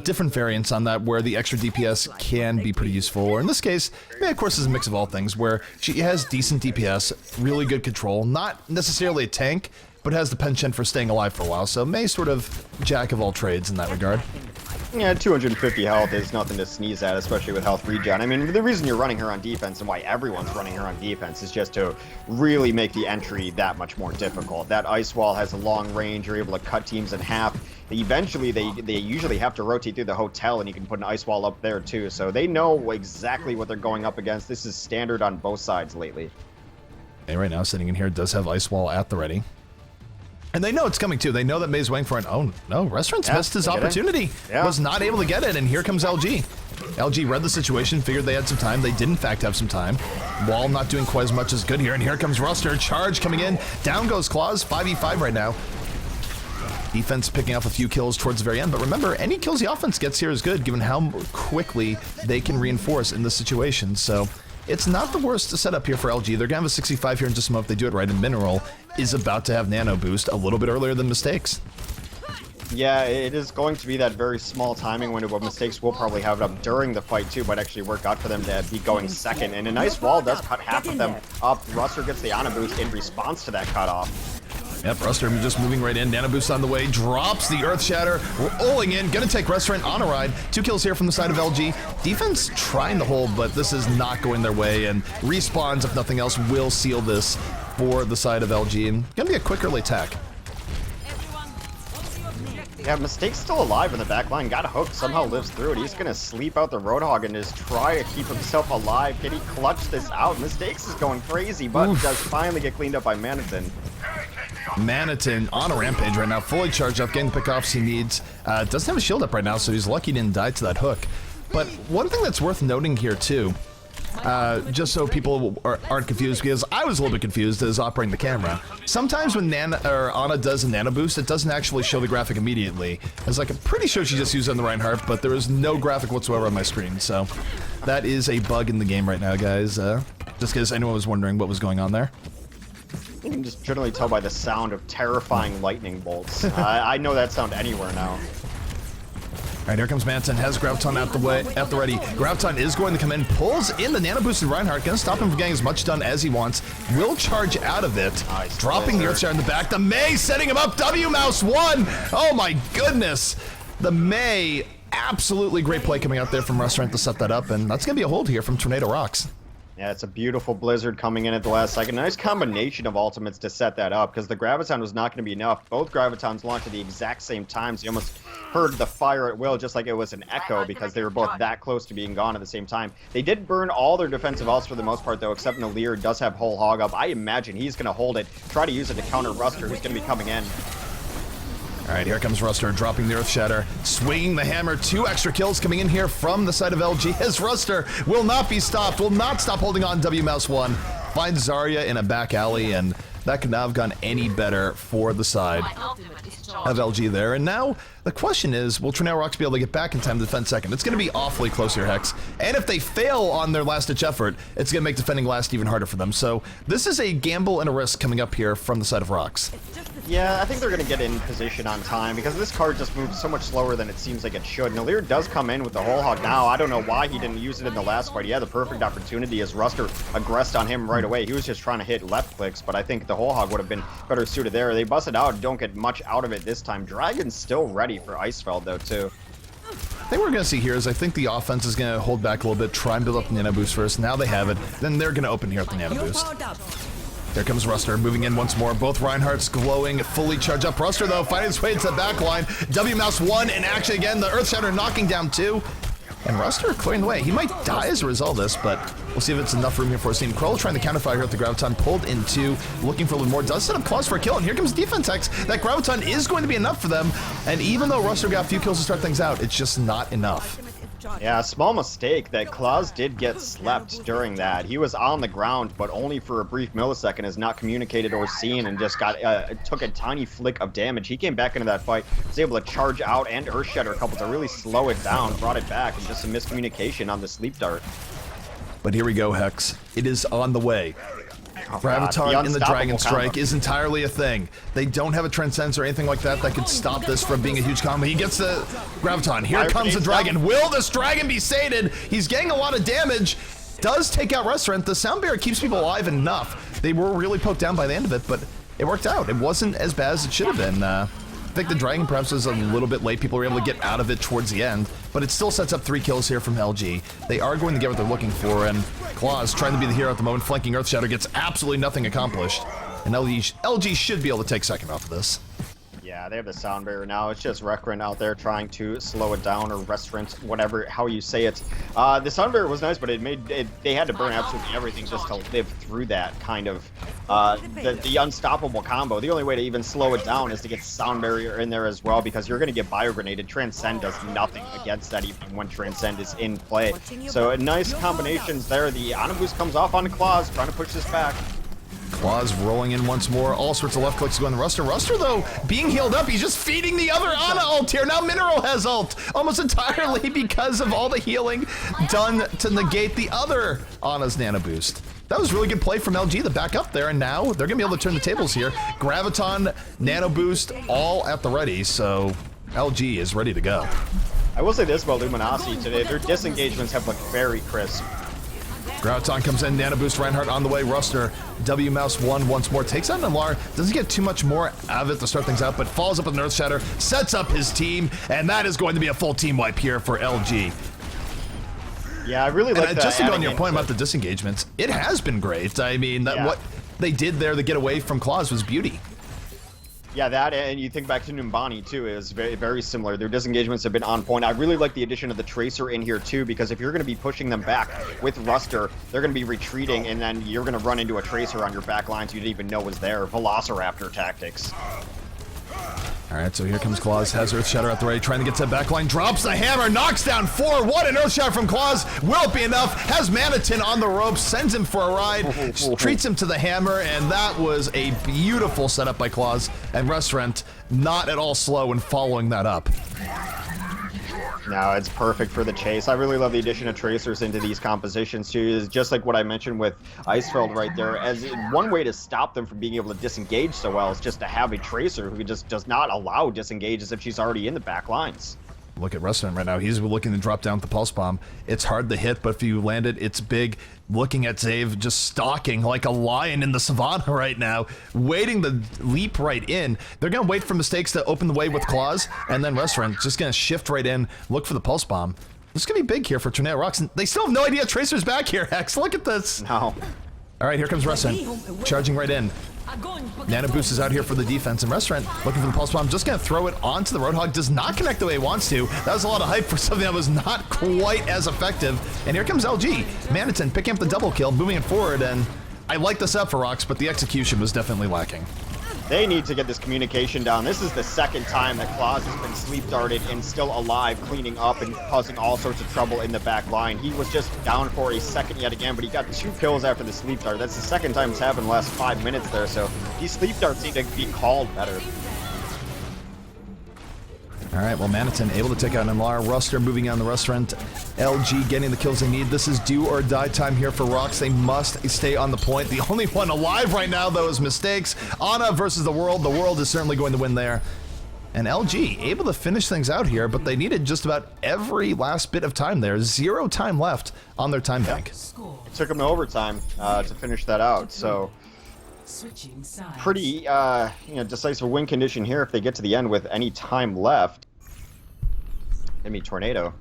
Different variants on that where the extra DPS can be pretty useful. Or in this case, Mei, of course, is a mix of all things, where she has decent DPS, really good control, not necessarily a tank, but has the penchant for staying alive for a while, so Mei sort of jack of all trades in that regard. Yeah, 250 health is nothing to sneeze at, especially with health regen. I mean, the reason you're running her on defense and why everyone's running her on defense is just to really make the entry that much more difficult. That ice wall has a long range, you're able to cut teams in half. Eventually, they usually have to rotate through the hotel, and you can put an ice wall up there too, so they know exactly what they're going up against. This is standard on both sides lately. Mei right now, sitting in here, does have ice wall at the ready. And they know it's coming too. They know that Mei's waiting for it. Oh no, Restaurant's missed his opportunity. Was not able to get it, and here comes LG. LG read the situation, figured they had some time. They did in fact have some time. Wall not doing quite as much as good here, and here comes Ruster. Charge coming in. Down goes Claws. 5v5 right now. Defense picking up a few kills towards the very end, but remember, any kills the offense gets here is good, given how quickly they can reinforce in this situation. So it's not the worst setup here for LG. They're gonna have a 65 here in just a moment if they do it right, and Mineral is about to have nano boost a little bit earlier than Mistakes. Yeah, it is going to be that very small timing window, but Mistakes will probably have it up during the fight too, but actually work out for them to be going second, and a nice wall does cut half of them up. Ruster gets the Ana boost in response to that cutoff. Yep, Ruster just moving right in. Nano boost on the way, drops the Earth Shatter, rolling in, gonna take Restaurant on a ride. 2 kills here from the side of LG. Defense trying to hold, but this is not going their way, and respawns, if nothing else, will seal this for the side of LG, and gonna be a quick early attack. Yeah, Mistake's still alive in the back line. Got hooked, somehow lives through it. He's gonna sleep out the Roadhog and just try to keep himself alive. Can he clutch this out? Mistakes is going crazy, but does finally get cleaned up by Manitin. Manitin on a rampage right now, fully charged up, getting the pickoffs he needs. Doesn't have a shield up right now, so he's lucky he didn't die to that hook. But one thing that's worth noting here too, just so people aren't confused, because I was a little bit confused as operating the camera. Sometimes when Ana does a nano boost, it doesn't actually show the graphic immediately. It's like, I'm pretty sure she just used it on the Reinhardt, but there is no graphic whatsoever on my screen. So that is a bug in the game right now, guys. Just in case anyone was wondering what was going on there. You can just generally tell by the sound of terrifying lightning bolts. I know that sound anywhere now. All right, here comes Manton, has Graviton at the ready. Graviton is going to come in, pulls in the nano boosted Reinhardt, gonna stop him from getting as much done as he wants. Will charge out of it, nice dropping the Earthshare in the back. The Mei setting him up, W-Mouse 1! Oh my goodness! The Mei, absolutely great play coming out there from Restaurant to set that up, and that's gonna be a hold here from Tornado.ROX. Yeah, it's a beautiful Blizzard coming in at the last second. Nice combination of ultimates to set that up, because the Graviton was not going to be enough. Both Gravitons launched at the exact same time, so you almost heard the fire at will, just like it was an echo, because they were both that close to being gone at the same time. They did burn all their defensive ults for the most part, though, except Nalir does have Whole Hog up. I imagine he's going to hold it, try to use it to counter Ruster, who's going to be coming in. All right, here comes Ruster, dropping the Earth Shatter, swinging the hammer. 2 extra kills coming in here from the side of LG as Ruster will not be stopped, will not stop holding on. W-Mouse 1 finds Zarya in a back alley, and that could not have gone any better for the side of LG there. And now the question is, will Tornado.ROX be able to get back in time to defend second? It's going to be awfully close here, Hex. And if they fail on their last-ditch effort, it's going to make defending last even harder for them. So this is a gamble and a risk coming up here from the side of ROX. Yeah, I think they're going to get in position on time, because this card just moves so much slower than it seems like it should. Nalir does come in with the Whole Hog now. I don't know why he didn't use it in the last fight. He had the perfect opportunity as Ruster aggressed on him right away. He was just trying to hit left clicks, but I think the Whole Hog would have been better suited there. They busted out, don't get much out of it this time. Dragon's still ready for Icefeld, though, too. I think what we're going to see here is I think the offense is going to hold back a little bit, try and build up the Nano Boost first. Now they have it. Then they're going to open here at the Nano Boost. Here comes Ruster, moving in once more. Both Reinhardts glowing, fully charged up. Ruster, though, finding his way into the back line. W-Mouse 1 in action again. The Earth Shatter knocking down 2. And Ruster clearing the way. He might die as a result of this, but we'll see if it's enough room here for a team. Kroll trying to counterfire here at the Graviton, pulled into, looking for a little more. Does set up Claws for a kill, and here comes Defense Hex. That Graviton is going to be enough for them, and even though Ruster got a few kills to start things out, it's just not enough. Yeah, small mistake that Claus did get slept during that. He was on the ground, but only for a brief millisecond, is not communicated or seen, and just got took a tiny flick of damage. He came back into that fight, was able to charge out and Earth Shatter a couple to really slow it down, brought it back, and just a miscommunication on the sleep dart. But here we go, Hex. It is on the way. Graviton in the Dragon Strike is entirely a thing. They don't have a Transcendence or anything like that that could stop this from being a huge combo. He gets the Graviton. Here comes the Dragon. Will this Dragon be sated? He's getting a lot of damage. Does take out Restaurant. The Sound Barrier keeps people alive enough. They were really poked down by the end of it, but it worked out. It wasn't as bad as it should have been. I think the Dragon perhaps was a little bit late. People were able to get out of it towards the end, but it still sets up 3 kills here from LG. They are going to get what they're looking for, and Claws, trying to be the hero at the moment, flanking Earth Shatter, gets absolutely nothing accomplished. And LG should be able to take second off of this. Yeah, they have the Sound Barrier now. It's just Rekrent out there trying to slow it down, or Restaurant, whatever, how you say it. The Sound Barrier was nice, but they had to burn absolutely everything just to live through that kind of the unstoppable combo. The only way to even slow it down is to get Sound Barrier in there as well, because you're going to get bio-grenaded. Transcend does nothing against that even when Transcend is in play. So nice combinations there. The Ana Boost comes off on Claws, trying to push this back. Claws rolling in once more. All sorts of left clicks going to Ruster. Ruster, though, being healed up. He's just feeding the other Ana ult here. Now Mineral has ult. Almost entirely because of all the healing done to negate the other Ana's Nano Boost. That was really good play from LG, the back up there, and now they're going to be able to turn the tables here. Graviton, Nano Boost, all at the ready, so LG is ready to go. I will say this about Luminosity today. Their disengagements have looked very crisp. Graviton comes in, Nano Boost, Reinhardt on the way, Ruster, W-Mouse 1 once more, takes out Nalar, doesn't get too much more out of it to start things out, but follows up with an Earth Shatter, sets up his team, and that is going to be a full team wipe here for LG. Yeah, I really like that. Just to go on your point about the disengagements, it has been great. I mean, what they did there to get away from Claws was beauty. Yeah, that, and you think back to Numbani too, is very, very similar. Their disengagements have been on point. I really like the addition of the Tracer in here too, because if you're going to be pushing them back with Ruster, they're going to be retreating, and then you're going to run into a Tracer on your back lines you didn't even know was there. Velociraptor tactics. Alright, so here comes Claws, has Earth Shatter at the ready, trying to get to the backline, drops the hammer, knocks down 4, what an Earth Shatter from Claws, will it be enough, has Manitin on the ropes, sends him for a ride, treats him to the hammer, and that was a beautiful setup by Claws, and Restaurant not at all slow in following that up. No, it's perfect for the chase. I really love the addition of Tracers into these compositions too. Is just like what I mentioned with Icefeld right there. As one way to stop them from being able to disengage so well is just to have a Tracer who just does not allow disengage as if she's already in the back lines. Look at Restaurant right now. He's looking to drop down with the Pulse Bomb. It's hard to hit, but if you land it, it's big. Looking at Zave just stalking like a lion in the savannah right now, waiting to leap right in. They're going to wait for mistakes to open the way with claws, and then Restaurant just going to shift right in, look for the Pulse Bomb. This is going to be big here for Tornado.ROX, and they still have no idea Tracer's back here, Hex. Look at this. No. All right, here comes Restaurant, charging right in. Nano Boost is out here for the defense, and Restaurant looking for the Pulse Bomb, just going to throw it onto the Roadhog. Does not connect the way he wants to. That was a lot of hype for something that was not quite as effective. And here comes LG. Maniton picking up the double kill, moving it forward, and I like this up for ROX, but the execution was definitely lacking. They need to get this communication down. This is the second time that Claus has been sleep darted and still alive, cleaning up and causing all sorts of trouble in the back line. He was just down for a second yet again, but he got 2 kills after the sleep dart. That's the second time it's happened in the last 5 minutes there, so these sleep darts need to be called better. All right, well, Maniton able to take out MLR. Ruster moving on the Restaurant. LG getting the kills they need. This is do or die time here for ROX. They must stay on the point. The only one alive right now, though, is Mistakes. Ana versus the World. The World is certainly going to win there. And LG able to finish things out here, but they needed just about every last bit of time there. 0 time left on their time bank. It took them to overtime to finish that out, so... Switching sides. Pretty, decisive win condition here if they get to the end with any time left. I mean, Tornado.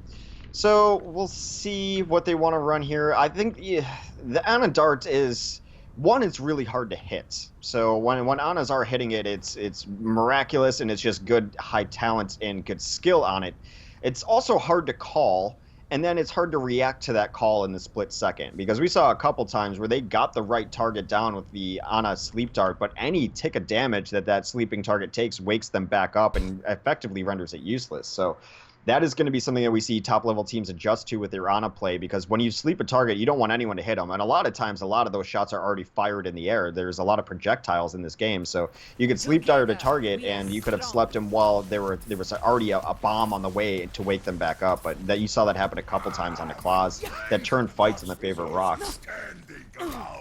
So we'll see what they want to run here. I think the Ana dart is one. It's really hard to hit. So when Anas are hitting it, it's miraculous and it's just good high talent and good skill on it. It's also hard to call. And then it's hard to react to that call in the split second, because we saw a couple times where they got the right target down with the Ana sleep dart, but any tick of damage that sleeping target takes wakes them back up and effectively renders it useless. So that is going to be something that we see top-level teams adjust to with their Ana play, because when you sleep a target, you don't want anyone to hit them. And a lot of times, a lot of those shots are already fired in the air. There's a lot of projectiles in this game, so you could sleep dart a target, and you could have slept him while there was already a bomb on the way to wake them back up. But that you saw that happen a couple times on the Claws that turned fights in the favor of ROX.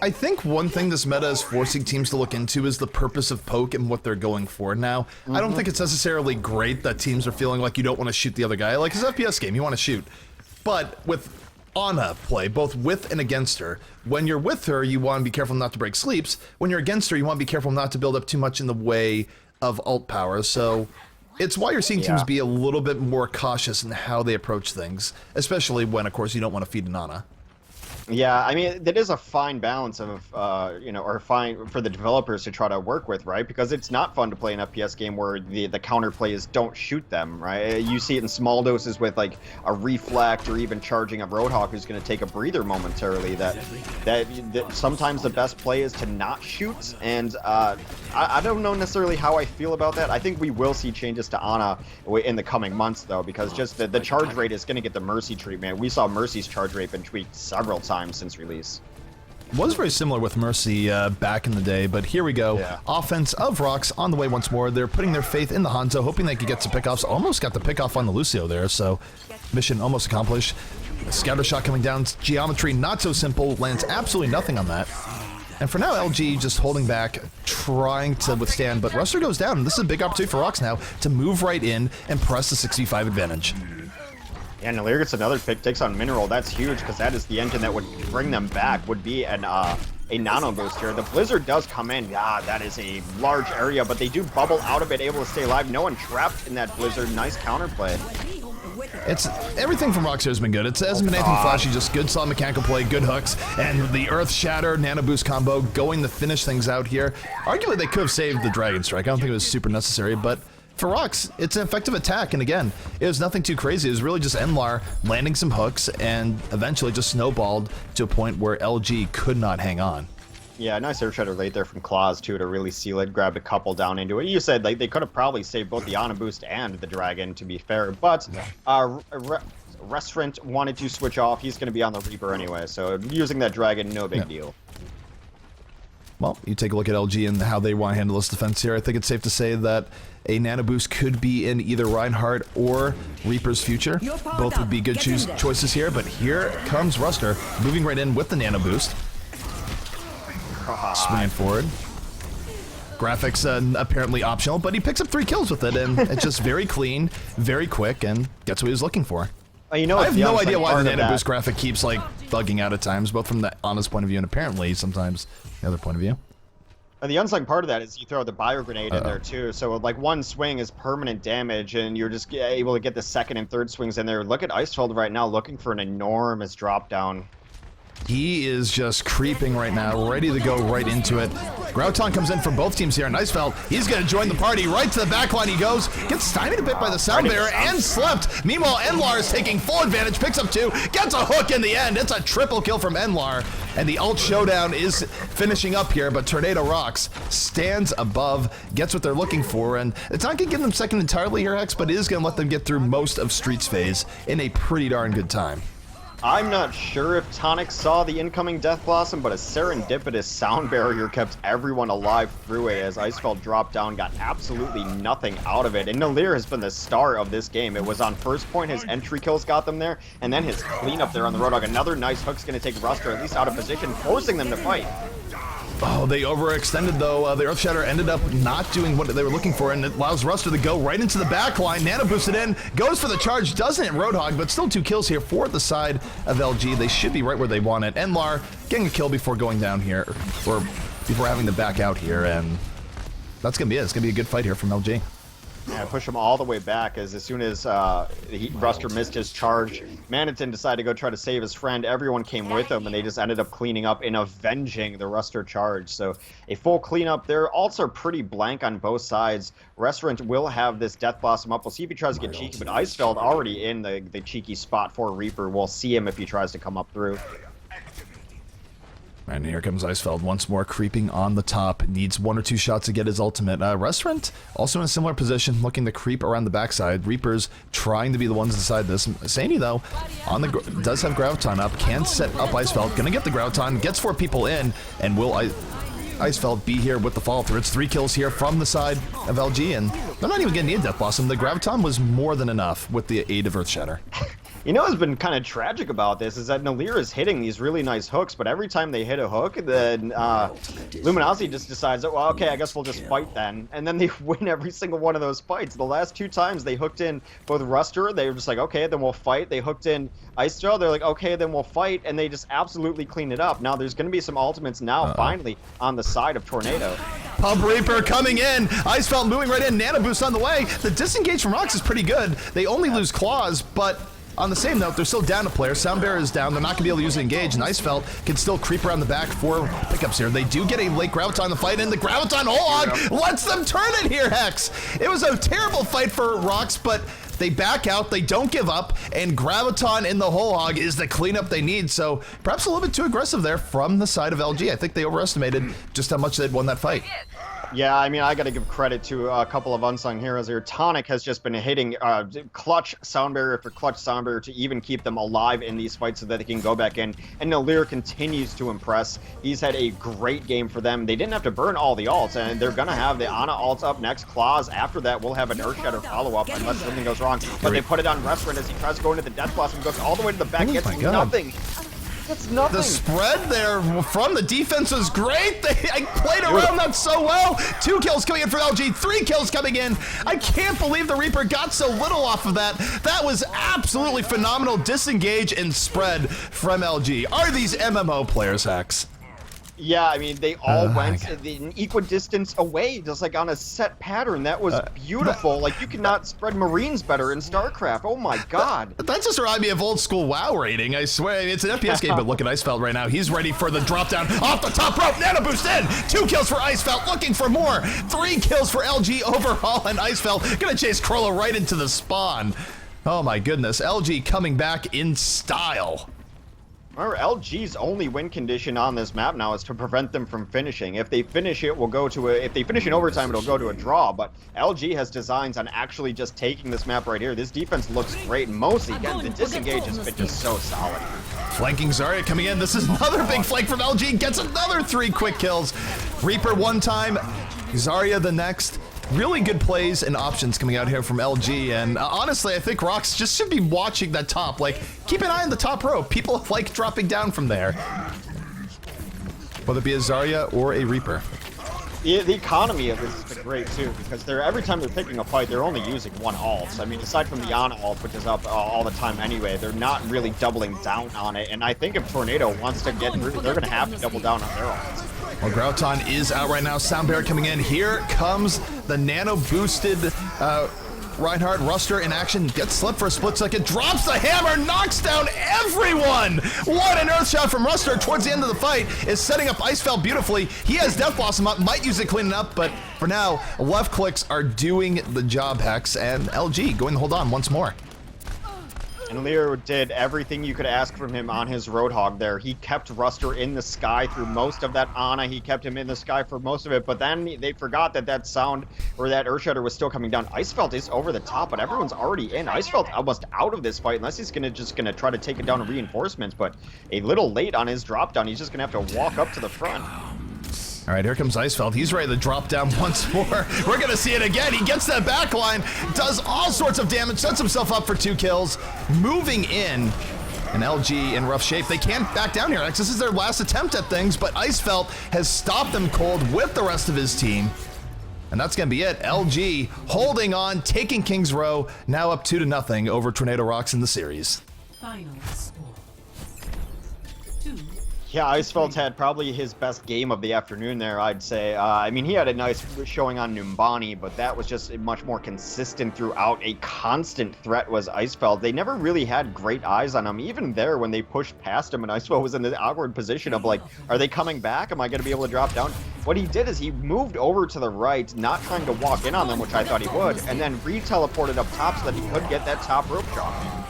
I think one thing this meta is forcing teams to look into is the purpose of poke and what they're going for. Now, I don't think it's necessarily great that teams are feeling like you don't want to shoot the other guy. Like, it's an FPS game, you want to shoot. But with Ana play, both with and against her, when you're with her, you want to be careful not to break sleeps. When you're against her, you want to be careful not to build up too much in the way of ult power. So it's why you're seeing teams be a little bit more cautious in how they approach things, especially when, of course, you don't want to feed an Ana. Yeah, I mean, that is a fine balance of, or fine for the developers to try to work with, right? Because it's not fun to play an FPS game where the counterplay is don't shoot them, right? You see it in small doses with, like, a reflect or even charging a Roadhog who's going to take a breather momentarily. That sometimes the best play is to not shoot, and I don't know necessarily how I feel about that. I think we will see changes to Ana in the coming months, though, because just the charge rate is going to get the Mercy treatment. We saw Mercy's charge rate been tweaked several times since release. Was very similar with Mercy back in the day, but here we go. Yeah. Offense of ROX on the way once more. They're putting their faith in the Hanzo, hoping they could get some pickoffs. Almost got the pickoff on the Lucio there, so mission almost accomplished. A scatter shot coming down. Geometry not so simple. Lands absolutely nothing on that. And for now, LG just holding back, trying to withstand, but Ruster goes down, and this is a big opportunity for ROX now to move right in and press the 65 advantage. Yeah, Nalir gets another pick, takes on Mineral. That's huge, because that is the engine that would bring them back, would be a nano boost here. The Blizzard does come in. Yeah, that is a large area, but they do bubble out of it, able to stay alive. No one trapped in that Blizzard. Nice counterplay. It's everything from ROX here has been good. It hasn't been anything flashy, just good solid mechanical play, good hooks, and the Earth Shatter Nano Boost combo going to finish things out here. Arguably, they could have saved the Dragon Strike. I don't think it was super necessary, but for ROX, it's an effective attack, and again, it was nothing too crazy. It was really just Enlar landing some hooks and eventually just snowballed to a point where LG could not hang on. Yeah, nice air shatter late there from Claws, too, to really seal it. Grabbed a couple down into it. You said they could have probably saved both the Ana boost and the Dragon, to be fair, but Restaurant wanted to switch off. He's going to be on the Reaper anyway, so using that Dragon, no big deal. Well, you take a look at LG and how they want to handle this defense here. I think it's safe to say that a Nano Boost could be in either Reinhardt or Reaper's future. Both would be good choices here, but here comes Ruster, moving right in with the Nano Boost. Swinging forward. Graphics apparently optional, but he picks up 3 kills with it, and it's just very clean, very quick, and gets what he was looking for. You know, I have no idea why the part of Nano that- Boost graphic keeps, like, bugging out at times, both from the honest point of view and apparently sometimes the other point of view. And the unsung part of that is you throw the bio grenade in there too, so like one swing is permanent damage, and you're just able to get the second and third swings in there. Look at Icefeld right now, looking for an enormous drop down. He is just creeping right now, ready to go right into it. Grauton comes in from both teams here, and Icefeld, he's going to join the party. Right to the back line he goes, gets stymied a bit by the Sound Bearer and slept. Meanwhile, Enlar is taking full advantage, picks up 2, gets a hook in the end. It's a triple kill from Enlar, and the ult showdown is finishing up here, but Tornado.ROX stands above, gets what they're looking for, and it's not going to give them second entirely here, Hex, but it is going to let them get through most of Streets phase in a pretty darn good time. I'm not sure if Tonic saw the incoming Death Blossom, but a serendipitous sound barrier kept everyone alive through it as Icefeld dropped down, got absolutely nothing out of it. And Nalir has been the star of this game. It was on first point, his entry kills got them there, and then his cleanup there on the Roadhog. Another nice hook's going to take Ruster at least out of position, forcing them to fight. Oh, they overextended though. The Earthshatter ended up not doing what they were looking for, and it allows Ruster to go right into the back line. Nano boosted in, goes for the charge, doesn't hit Roadhog, but still 2 kills here for the side of LG. They should be right where they want it. Enlar getting a kill before going down here, or before having to back out here, and that's gonna be it. It's gonna be a good fight here from LG. Yeah, push him all the way back as soon as Ruster missed his charge, Manitin decided to go try to save his friend. Everyone came with him, and they just ended up cleaning up and avenging the Ruster charge. So a full cleanup there. Ults are pretty blank on both sides. Restaurant will have this Death Blossom up. We'll see if he tries to get cheeky, but Icefeld already in the cheeky spot for Reaper. We'll see him if he tries to come up through. And here comes Icefeld once more, creeping on the top. Needs 1 or 2 shots to get his ultimate. Restaurant also in a similar position, looking to creep around the backside. Reapers trying to be the ones to decide this. Sandy, though, does have Graviton up, can set up Icefeld. Gonna get the Graviton, gets 4 people in, and will Icefeld be here with the follow through. It's 3 kills here from the side of LG, and they're not even getting the Death Blossom. The Graviton was more than enough with the aid of Earthshatter. You know what's been kind of tragic about this is that Nalir is hitting these really nice hooks, but every time they hit a hook, then Luminosity just decides, oh, well, okay, I guess we'll just fight then. And then they win every single one of those fights. The last 2 times they hooked in both Ruster, they were just like, okay, then we'll fight. They hooked in Icefeld, they're like, okay, then we'll fight, and they just absolutely clean it up. Now there's going to be some ultimates now, finally, on the side of Tornado. Pub Reaper coming in. Icefeld moving right in. Nano Boost on the way. The disengage from ROX is pretty good. They only lose Claws, but on the same note, they're still down a player. Sound Bearer is down. They're not going to be able to use Engage, and Icefeld can still creep around the back for pickups here. They do get a late Graviton to fight in. The Graviton Hog lets them turn it here, Hex. It was a terrible fight for ROX, but they back out, they don't give up, and Graviton in the whole hog is the cleanup they need. So perhaps a little bit too aggressive there from the side of LG. I think they overestimated just how much they'd won that fight. Yeah, I mean, I got to give credit to a couple of unsung heroes here. Tonic has just been hitting clutch sound barrier after clutch sound barrier to even keep them alive in these fights so that they can go back in. And Nalir continues to impress. He's had a great game for them. They didn't have to burn all the ults, and they're going to have the Ana ult up next. Claws after that will have an Earthshatter follow-up unless something goes wrong. But they put it on Restaurant as he tries to go into the Death Blossom, goes all the way to the back, gets nothing. That's nothing. The spread there from the defense was great. I played around that so well. 2 kills coming in for LG, 3 kills coming in. I can't believe the Reaper got so little off of that. That was absolutely phenomenal disengage and spread from LG. Are these MMO players, Hex? Yeah, I mean, they all went an equidistance away, just like on a set pattern. That was beautiful. Like, you could not spread Marines better in StarCraft. Oh my god. That just reminded me of old school WoW rating, I swear. It's an FPS game, but look at Icefeld right now. He's ready for the drop down off the top rope. Nano boost in. 2 kills for Icefeld, looking for more. 3 kills for LG overall, and Icefeld gonna chase Krollo right into the spawn. Oh my goodness, LG coming back in style. Remember, LG's only win condition on this map now is to prevent them from finishing. If they finish it, we'll go to a. If they finish in overtime, it'll go to a draw. But LG has designs on actually just taking this map right here. This defense looks great. Mostly, again, the disengage has been just so solid. Flanking Zarya coming in. This is another big flank from LG. Gets another 3 quick kills. Reaper one time, Zarya the next. Really good plays and options coming out here from LG, and honestly, I think ROX just should be watching that top. Like, keep an eye on the top row. People like dropping down from there. Whether it be a Zarya or a Reaper. The economy of this has been great too, because every time they're picking a fight, they're only using one ult. I mean, aside from the Ana ult, which is up all the time anyway, they're not really doubling down on it. And I think if Tornado wants to get through, they're going to have to double down on their ults. Well, Grauton is out right now. Soundbear coming in. Here comes the nano-boosted Reinhardt. Ruster in action, gets slipped for a split second, drops the hammer, knocks down everyone! What an earth shot from Ruster towards the end of the fight, is setting up Icefeld beautifully. He has Death Blossom up, might use it cleaning up, but for now, left clicks are doing the job, Hex, and LG going to hold on once more. And Leo did everything you could ask from him on his Roadhog there. He kept Ruster in the sky through most of that Ana. He kept him in the sky for most of it, but then they forgot that sound or that Earthshatter was still coming down. Icefeld is over the top, but everyone's already in. Icefeld almost out of this fight unless he's just gonna try to take it down in reinforcements, but a little late on his drop down. He's just gonna have to walk up to the front. All right, here comes Icefeld. He's ready to drop down once more. We're going to see it again. He gets that back line, does all sorts of damage, sets himself up for 2 kills, moving in. And LG in rough shape. They can't back down here, X. This is their last attempt at things, but Icefeld has stopped them cold with the rest of his team. And that's going to be it. LG holding on, taking King's Row, now up 2-0 over Tornado.ROX in the series. Final score. 2. Yeah, Icefeld had probably his best game of the afternoon there, I'd say. I mean, he had a nice showing on Numbani, but that was just much more consistent throughout. A constant threat was Icefeld. They never really had great eyes on him. Even there, when they pushed past him and Icefeld was in the awkward position of like, are they coming back? Am I going to be able to drop down? What he did is he moved over to the right, not trying to walk in on them, which I thought he would, and then re-teleported up top so that he could get that top rope shot.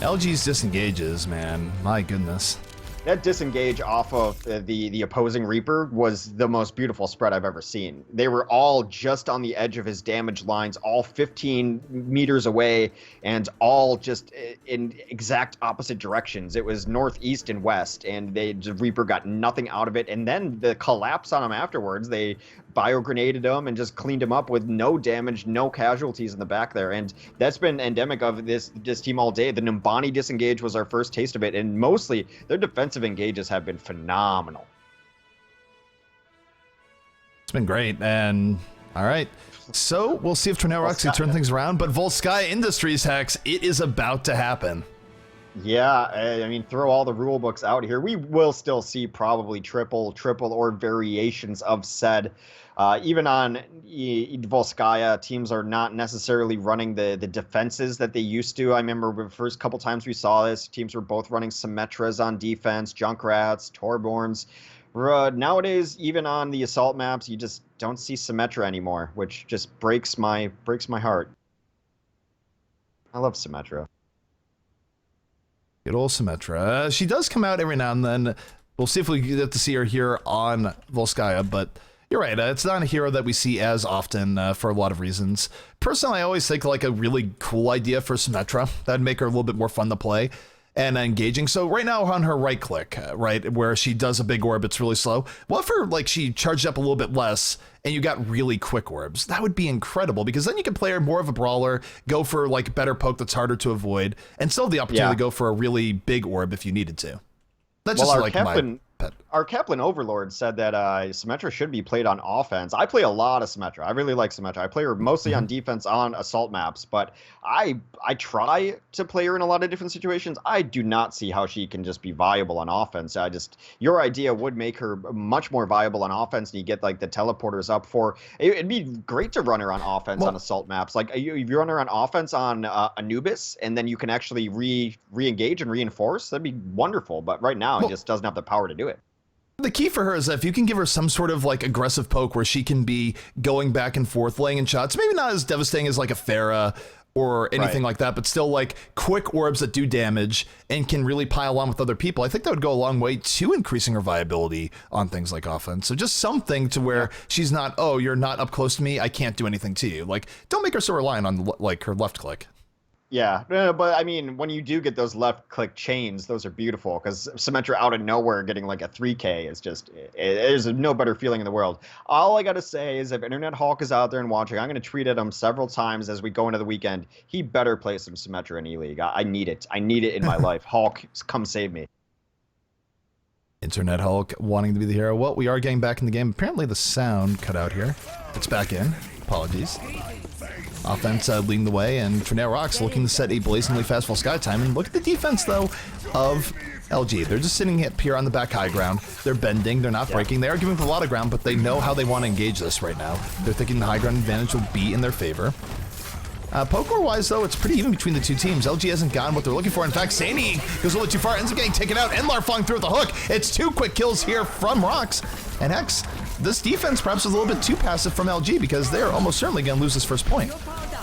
LG's disengages, man. My goodness. That disengage off of the opposing Reaper was the most beautiful spread I've ever seen. They were all just on the edge of his damage lines, all 15 meters away, and all just in exact opposite directions. It was northeast and west, and the Reaper got nothing out of it. And then the collapse on him afterwards, they bio-grenaded him and just cleaned him up with no damage, no casualties in the back there. And that's been endemic of this team all day. The Numbani disengage was our first taste of it, and mostly their defensive engages have been phenomenal. It's been great, and all right. So we'll see if Tornado.ROX can turn things around, but Volskaya Industries, Hex, it is about to happen. Yeah, I mean, throw all the rule books out here. We will still see probably triple, or variations of said. Even on Volskaya, teams are not necessarily running the defenses that they used to. I remember the first couple times we saw this, teams were both running Symmetras on defense, Junkrats, Torborns. Nowadays, even on the assault maps, you just don't see Symmetra anymore, which just breaks my heart. I love Symmetra. Good old Symmetra. She does come out every now and then. We'll see if we get to see her here on Volskaya, but you're right. It's not a hero that we see as often for a lot of reasons. Personally, I always think like a really cool idea for Symmetra. That'd make her a little bit more fun to play and engaging. So right now on her right click, right, where she does a big orb, it's really slow. What if her, like, she charged up a little bit less and you got really quick orbs? That would be incredible, because then you can play her more of a brawler, go for like better poke that's harder to avoid, and still have the opportunity to go for a really big orb if you needed to. That's just like my pet. Our Kaplan Overlord said that Symmetra should be played on offense. I play a lot of Symmetra. I really like Symmetra. I play her mostly on defense on assault maps, but I try to play her in a lot of different situations. I do not see how she can just be viable on offense. Your idea would make her much more viable on offense, and you get like the teleporters up for. It'd be great to run her on offense on assault maps. Like if you run her on offense on Anubis, and then you can actually re-engage and reinforce. That'd be wonderful. But right now, it just doesn't have the power to do it. The key for her is that if you can give her some sort of like aggressive poke where she can be going back and forth, laying in shots, maybe not as devastating as like a Pharah or anything like that, but still like quick orbs that do damage and can really pile on with other people, I think that would go a long way to increasing her viability on things like offense. So just something to where she's not, oh, you're not up close to me, I can't do anything to you. Like, don't make her so reliant on like her left click. Yeah, but I mean, when you do get those left-click chains, those are beautiful, because Symmetra out of nowhere getting like a 3K is just, there's no better feeling in the world. All I got to say is if Internet Hulk is out there and watching, I'm going to tweet at him several times as we go into the weekend. He better play some Symmetra in E-League. I need it. I need it in my life. Hulk, come save me. Internet Hulk wanting to be the hero. Well, we are getting back in the game. Apparently the sound cut out here. It's back in. Apologies. Offense leading the way, and Tornado.ROX looking to set a blazingly fast Volskaya time. And look at the defense, though, of LG. They're just sitting up here on the back high ground. They're bending. They're not breaking. They are giving up a lot of ground, but they know how they want to engage this right now. They're thinking the high ground advantage will be in their favor. Poker-wise, though, it's pretty even between the two teams. LG hasn't gotten what they're looking for. In fact, Sani goes a little too far, ends up getting taken out. Enlar flying through with the hook. It's 2 quick kills here from ROX. And Hex, this defense perhaps is a little bit too passive from LG because they're almost certainly going to lose this first point.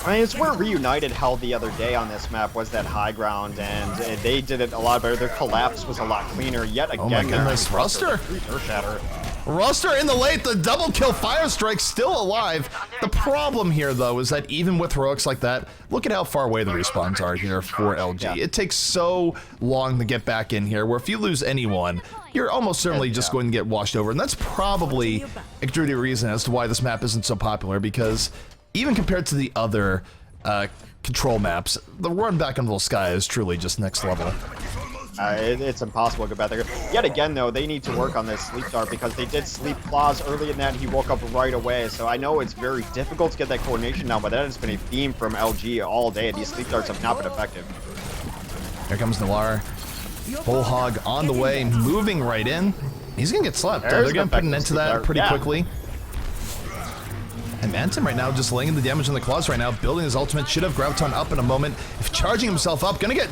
I mean, it's where Reunited held the other day on this map was that high ground, and they did it a lot better. Their collapse was a lot cleaner. Yet again, oh my goodness, Ruster! Ruster in the late, the double kill fire strike still alive. The problem here, though, is that even with heroics like that, look at how far away the respawns are here for LG. Yeah. It takes so long to get back in here, where if you lose anyone, you're almost certainly just going to get washed over. And that's probably a contributing reason as to why this map isn't so popular, because even compared to the other control maps, the run back on Volskaya is truly just next level. It's impossible to get back there. Yet again, though, they need to work on this sleep dart because they did sleep claws early in that. He woke up right away. So I know it's very difficult to get that coordination down, but that has been a theme from LG all day. These sleep darts have not been effective. Here comes Noir. Full hog on the way, moving right in. He's going to get slept. They're going to put an end to that pretty quickly. And Manton right now just laying in the damage on the claws right now, building his ultimate. Should have Graviton up in a moment. If charging himself up, gonna get...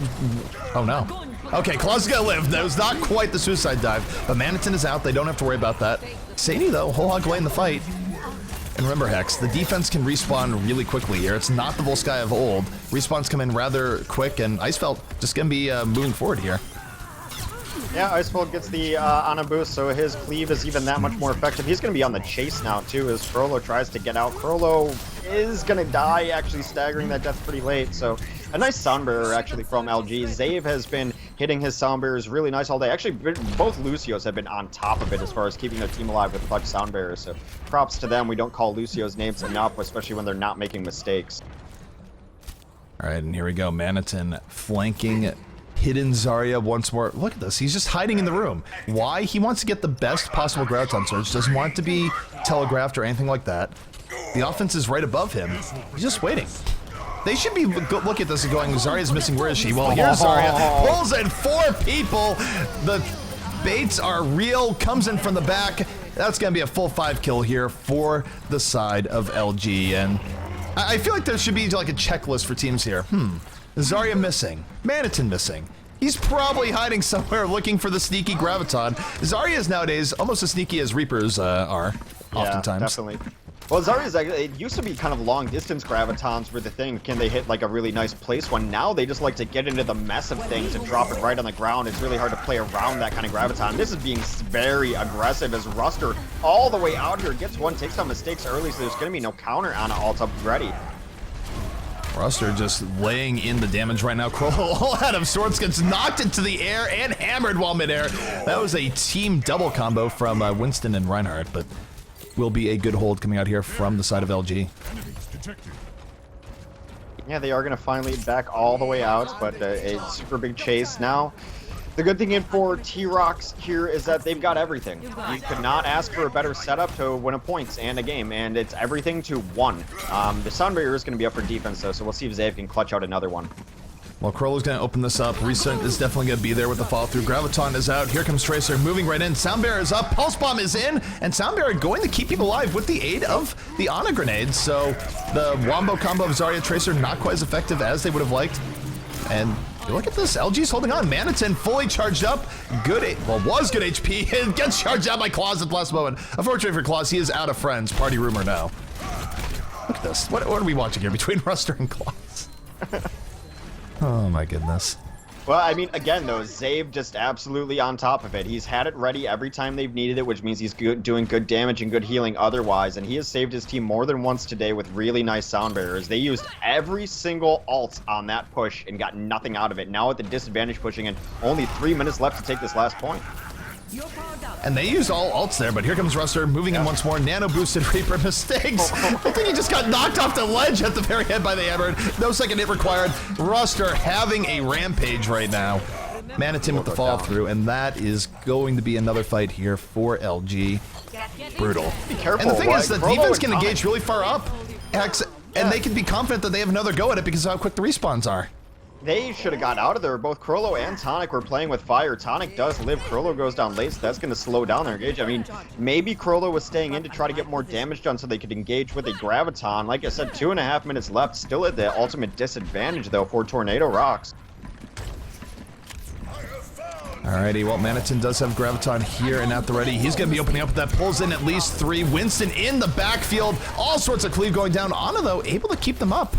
Oh no. Okay, Claws is gonna live. That was not quite the suicide dive, but Maniton is out. They don't have to worry about that. Sani, though, whole hog away in the fight. And remember, Hex, the defense can respawn really quickly here. It's not the Volskaya of old. Respawns come in rather quick, and Icefeld just gonna be moving forward here. Yeah, Icefeld gets the Ana boost, so his cleave is even that much more effective. He's going to be on the chase now, too, as Frollo tries to get out. Frollo is going to die, actually staggering that death pretty late, so a nice sound barrier, actually, from LG. Zave has been hitting his sound barriers really nice all day. Actually, both Lucios have been on top of it as far as keeping their team alive with clutch sound barriers, so props to them. We don't call Lucios names enough, especially when they're not making mistakes. All right, and here we go. Maniton flanking hidden Zarya once more. Look at this. He's just hiding in the room. Why? He wants to get the best possible Graviton surge. Doesn't want it to be telegraphed or anything like that. The offense is right above him. He's just waiting. They should be look at this and going, Zarya's missing. Where is she? Well, here's Zarya. Pulls in 4 people. The baits are real. Comes in from the back. That's going to be a full 5 kill here for the side of LG. And I feel like there should be like a checklist for teams here. Zarya missing. Maniton missing. He's probably hiding somewhere looking for the sneaky Graviton. Zarya is nowadays almost as sneaky as Reapers are, oftentimes. Yeah, definitely. Well, Zarya's, it used to be kind of long-distance Gravitons were the thing. Can they hit like a really nice place one? Now they just like to get into the mess of things and drop it right on the ground. It's really hard to play around that kind of Graviton. This is being very aggressive as Ruster all the way out here gets one, takes down mistakes early, so there's going to be no counter on ult up ready. Ruster just laying in the damage right now. Crow all out of sorts, gets knocked into the air and hammered while midair. That was a team double combo from Winston and Reinhardt, but will be a good hold coming out here from the side of LG. Yeah, they are going to finally back all the way out, but a super big chase now. The good thing for T-ROX here is that they've got everything. You could not ask for a better setup to win a point and a game, and it's everything to 1. The sound barrier is going to be up for defense, though, so we'll see if Zave can clutch out another one. Well, Crowlow's going to open this up. Recent is definitely going to be there with the follow-through. Graviton is out. Here comes Tracer moving right in. Sound barrier is up. Pulse Bomb is in. And Sound barrier going to keep people alive with the aid of the Ana grenades. So the wombo combo of Zarya Tracer not quite as effective as they would have liked. And look at this. LG's holding on. Maniton fully charged up. Was good HP. And gets charged out by Claws at the last moment. Unfortunately for Claws, he is out of friends. Party rumor now. Look at this. What are we watching here between Ruster and Claws? Oh my goodness. Well, I mean, again, though, Zave just absolutely on top of it. He's had it ready every time they've needed it, which means he's doing good damage and good healing otherwise, and he has saved his team more than once today with really nice sound barriers. They used every single ult on that push and got nothing out of it. Now at the disadvantage pushing in, only 3 minutes left to take this last point. And they used all ults there, but here comes Ruster moving in once more. Nano boosted Reaper mistakes. I think he just got knocked off the ledge at the very end by the Hammered. No second hit required. Ruster having a rampage right now. Manitin with the fall through, and that is going to be another fight here for LG. Brutal. Be careful. And the thing is, the Crollo defense and can Tonic. engage really far up, and they can be confident that they have another go at it because of how quick the respawns are. They should have got out of there. Both Crollo and Tonic were playing with fire. Tonic does live. Crollo goes down late, so that's going to slow down their engage. I mean, maybe Crollo was staying in to try to get more damage done so they could engage with a Graviton. Like I said, 2.5 minutes left. Still at the ultimate disadvantage, though, for Tornado.ROX. Alrighty, well, Manitin does have Graviton here and at the ready. He's going to be opening up. That pulls in at least 3. Winston in the backfield. All sorts of cleave going down. Ana, though, able to keep them up.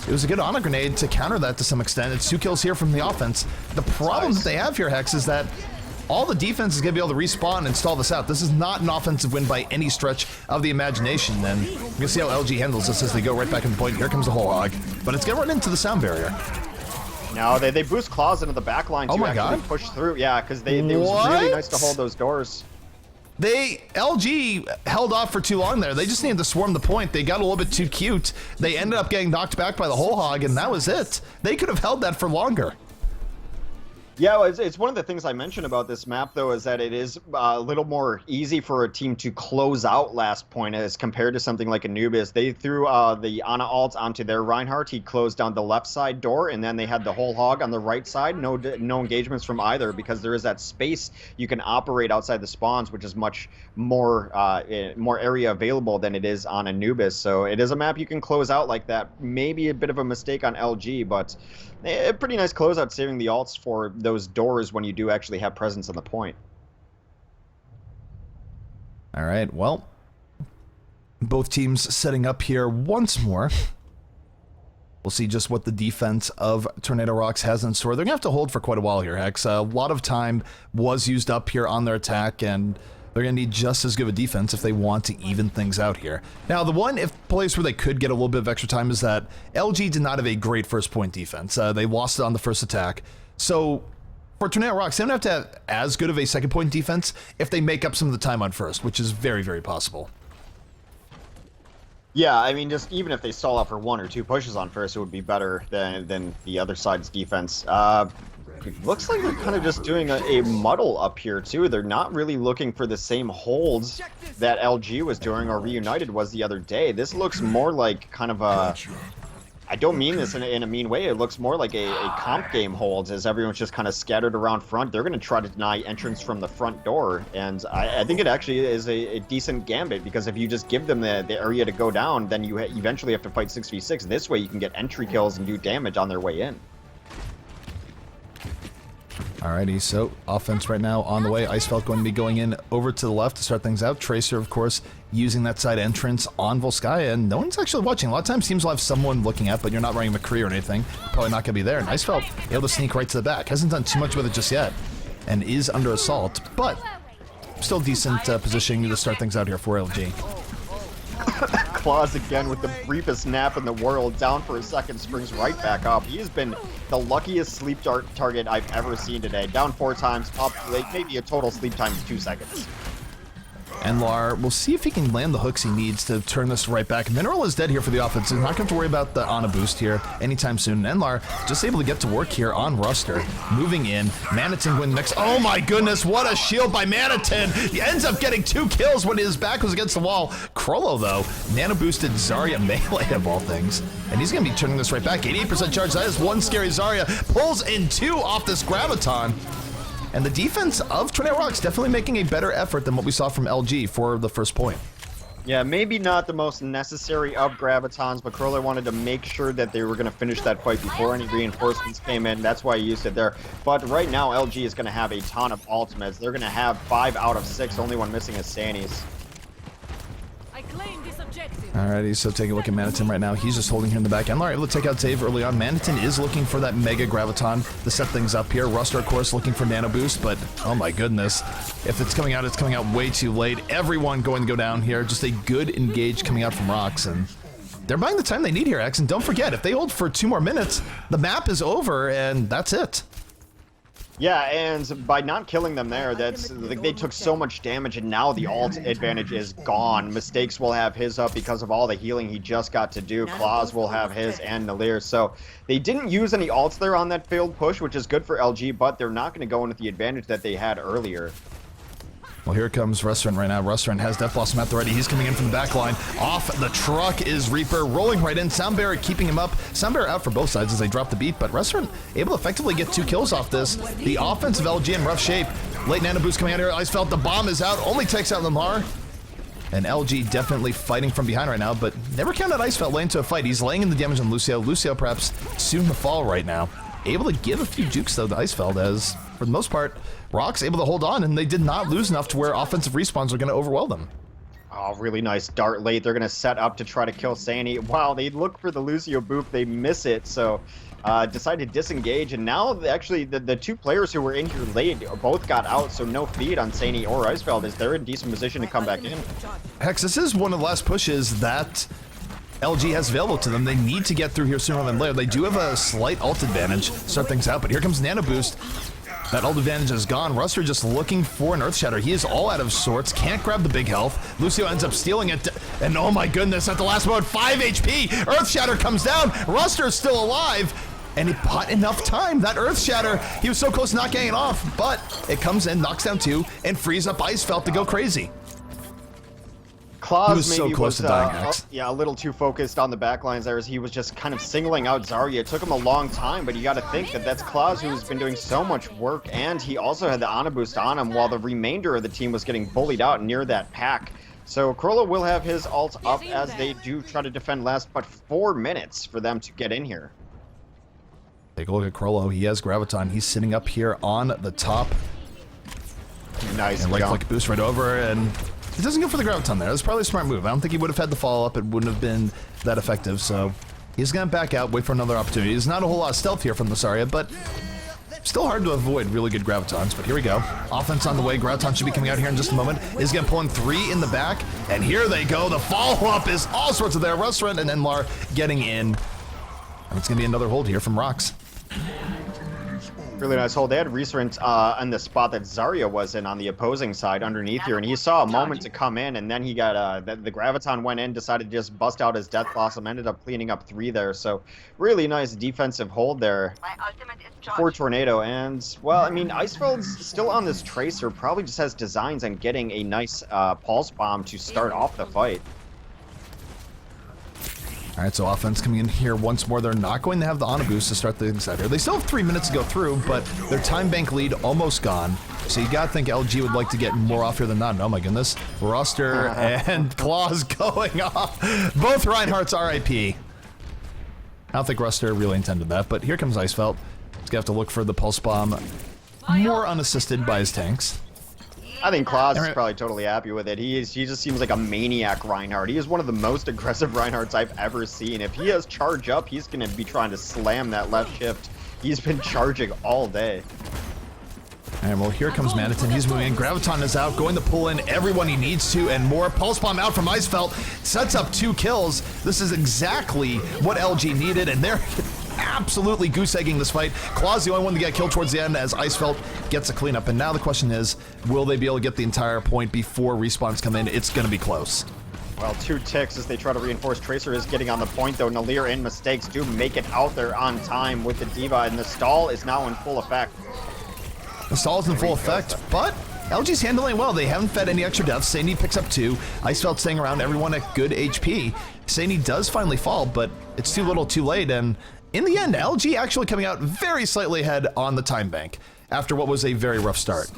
It was a good Ana grenade to counter that to some extent. It's 2 kills here from the offense. The problem that they have here, Hex, is that all the defense is going to be able to respawn and stall this out. This is not an offensive win by any stretch of the imagination. And we're going to see how LG handles this as they go right back in the point. Here comes the whole hog. But it's going to run into the sound barrier. No, they boost claws into the back line to actually push through. Yeah, because it was really nice to hold those doors. LG held off for too long there. They just needed to swarm the point. They got a little bit too cute. They ended up getting knocked back by the whole hog, and that was it. They could have held that for longer. Yeah, well, it's one of the things I mentioned about this map, though, is that it is a little more easy for a team to close out last point as compared to something like Anubis. They threw the Ana ult onto their Reinhardt. He closed down the left side door, and then they had the whole hog on the right side. No engagements from either, because there is that space you can operate outside the spawns, which is much more area available than it is on Anubis. So it is a map you can close out like that. Maybe a bit of a mistake on LG, but a pretty nice closeout, saving the ults for those doors when you do actually have presence on the point. All right, well, both teams setting up here once more. We'll see just what the defense of Tornado.ROX has in store. They're going to have to hold for quite a while here, Hex. A lot of time was used up here on their attack, and they're going to need just as good of a defense if they want to even things out here. Now, the one place where they could get a little bit of extra time is that LG did not have a great first point defense. They lost it on the first attack. So for Tornado.ROX, they don't have to have as good of a second point defense if they make up some of the time on first, which is very, very possible. Yeah, I mean, just even if they stall out for 1 or 2 pushes on first, it would be better than the other side's defense. It looks like they're kind of just doing a muddle up here, too. They're not really looking for the same holds that LG was doing or Reunited was the other day. This looks more like kind of a... I don't mean this in a mean way. It looks more like a comp game holds as everyone's just kind of scattered around front. They're going to try to deny entrance from the front door. And I think it actually is a decent gambit, because if you just give them the area to go down, then you eventually have to fight 6v6. This way you can get entry kills and do damage on their way in. Alrighty, so offense right now on the way. Icefelt going to be going in over to the left to start things out. Tracer, of course, using that side entrance on Volskaya, and no one's actually watching. A lot of times teams will have someone looking at, but you're not running McCree or anything. Probably not going to be there. And Icefelt able to sneak right to the back. Hasn't done too much with it just yet, and is under assault, but still decent positioning to start things out here for LG. Claws again with the briefest nap in the world. Down for a second, springs right back up. He has been the luckiest sleep dart target I've ever seen today. Down 4 times, up like maybe a total sleep time of 2 seconds. Enlar, we'll see if he can land the hooks he needs to turn this right back. Mineral is dead here for the offense. He's not going to have to worry about the Ana boost here anytime soon. Enlar just able to get to work here on Ruster. Moving in. Manitin win next. Oh my goodness, what a shield by Manitin. He ends up getting 2 kills when his back was against the wall. Crollo, though, nano boosted Zarya melee of all things. And he's going to be turning this right back. 88% charge. That is one scary Zarya. Pulls in 2 off this Graviton. And the defense of Tornado.ROX definitely making a better effort than what we saw from LG for the first point. Yeah, maybe not the most necessary of Gravitons, but Crowler wanted to make sure that they were going to finish that fight before any reinforcements came in. That's why he used it there. But right now, LG is going to have a ton of ultimates. They're going to have 5 out of 6. Only one missing is Sani's. Alrighty, so taking a look at Manitin right now. He's just holding him in the back. Enlar able to take out Save early on. Manitin is looking for that Mega Graviton to set things up here. Ruster, of course, looking for Nano Boost, but oh my goodness. If it's coming out way too late. Everyone going to go down here. Just a good engage coming out from ROX, and they're buying the time they need here, X. And don't forget, if they hold for 2 more minutes, the map is over, and that's it. Yeah, and by not killing them there, that's like they took so much damage, and now the ult advantage is gone. Mistakes will have his up because of all the healing he just got to do. Claus will have his, and Nalir. So they didn't use any ults there on that failed push, which is good for LG, but they're not going to go in with the advantage that they had earlier. Well, here comes Restaurant right now. Restaurant has Death Blossom at the ready. He's coming in from the back line. Off the truck is Reaper, rolling right in. Soundbearer keeping him up. Soundbearer out for both sides as they drop the beat, but Restaurant able to effectively get 2 kills off this. The offense of LG in rough shape. Late nano boost coming out here. Icefeld, the bomb is out. Only takes out Lamar. And LG definitely fighting from behind right now, but never counted Icefeld late into a fight. He's laying in the damage on Lucio. Lucio perhaps soon to fall right now. Able to give a few jukes though to Icefeld as, for the most part, ROX able to hold on, and they did not lose enough to where offensive respawns are going to overwhelm them. Oh, really nice dart late. They're going to set up to try to kill Sani. Wow, they look for the Lucio boof. They miss it, so decide to disengage. And now, actually, the 2 players who were in here late both got out, so no feed on Sani or Icefeld as they're in decent position to come back in. Hex, this is one of the last pushes that LG has available to them. They need to get through here sooner than later. They do have a slight ult advantage, start things out, but here comes Nano Boost. That ult advantage is gone. Ruster just looking for an Earth Shatter. He is all out of sorts, can't grab the big health. Lucio ends up stealing it, and oh my goodness, at the last moment, 5 HP. Earth Shatter comes down. Ruster is still alive, and he bought enough time. That Earth Shatter, he was so close to not getting it off, but it comes in, knocks down 2, and frees up Icefeld to go crazy. Claus he was maybe so close to dying, Hex. yeah, a little too focused on the backlines there as he was just kind of singling out Zarya. It took him a long time, but you got to think that that's Claus who's been doing so much work, and he also had the Ana boost on him while the remainder of the team was getting bullied out near that pack. So Corolla will have his ult up as they do try to defend last, but 4 minutes for them to get in here. Take a look at Crollo. He has Graviton. He's sitting up here on the top. Nice And like boost right over, and he doesn't go for the Graviton there. That's probably a smart move. I don't think he would have had the follow-up. It wouldn't have been that effective, so he's going to back out, wait for another opportunity. There's not a whole lot of stealth here from the Zarya, but still hard to avoid really good Gravitons. But here we go. Offense on the way. Graviton should be coming out here in just a moment. Is going to pull in 3 in the back, and here they go. The follow-up is all sorts of there. Restaurant and Enlar getting in. And it's going to be another hold here from ROX. Really nice hold. They had Resurrent on the spot that Zarya was in on the opposing side underneath here, and he saw a moment to come in, and then he got the Graviton went in, decided to just bust out his Death Blossom, ended up cleaning up 3 there. So really nice defensive hold there for Tornado. And well, I mean, Icefeld's still on this Tracer, probably just has designs on getting a nice Pulse Bomb to start off the fight. All right, so offense coming in here once more. They're not going to have the Ana boost to start things out here. They still have 3 minutes to go through, but their time bank lead almost gone. So you gotta think LG would like to get more off here than not. Oh my goodness. Roster and Claus going off. Both Reinhardt's RIP. I don't think Ruster really intended that, but here comes Icefeld. He's gonna have to look for the Pulse Bomb more unassisted by his tanks. I think Claus is probably totally happy with it. He just seems like a maniac Reinhardt. He is one of the most aggressive Reinhardts I've ever seen. If he has charge up, he's going to be trying to slam that left shift. He's been charging all day. And well, here comes Maniton. He's moving in. Graviton is out, going to pull in everyone he needs to and more. Pulse Bomb out from Icefeld. Sets up 2 kills. This is exactly what LG needed, and they're absolutely goose-egging this fight. Claus the only one to get killed towards the end as Icefeld gets a cleanup. And now the question is, will they be able to get the entire point before respawns come in? It's going to be close. Well, 2 ticks as they try to reinforce. Tracer is getting on the point, though. Nalir and Mistakes do make it out there on time with the Diva, and the stall is now in full effect. The stall is in full effect, but LG's handling well. They haven't fed any extra deaths. Sani picks up 2. Icefeld staying around, everyone at good HP. Sani does finally fall, but it's too little too late, and in the end, LG actually coming out very slightly ahead on the time bank after what was a very rough start.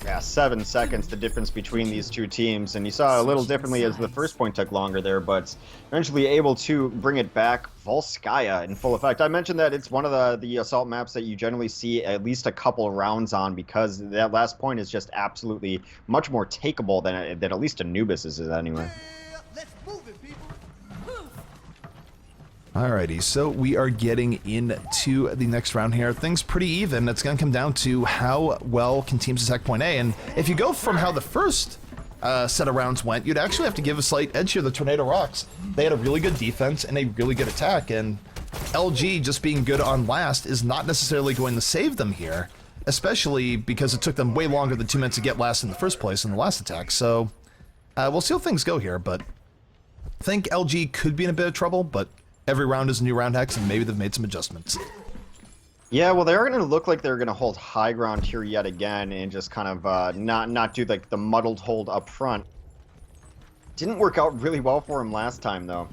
Yeah, 7 seconds, the difference between these 2 teams, and you saw a little differently as the first point took longer there, but eventually able to bring it back. Volskaya in full effect. I mentioned that it's one of the assault maps that you generally see at least a couple rounds on because that last point is just absolutely much more takeable than at least Anubis is anyway. Alrighty, so we are getting into the next round here. Things pretty even. It's going to come down to how well can teams attack point A. And if you go from how the first set of rounds went, you'd actually have to give a slight edge here to Tornado.ROX. They had a really good defense and a really good attack, and LG just being good on last is not necessarily going to save them here. especially because it took them way longer than 2 minutes to get last in the first place in the last attack. So we'll see how things go here, but I think LG could be in a bit of trouble, but every round is a new round, Hex, and maybe they've made some adjustments. Yeah, well, they're going to look like they're going to hold high ground here yet again and just kind of not do like the muddled hold up front. Didn't work out really well for him last time, though.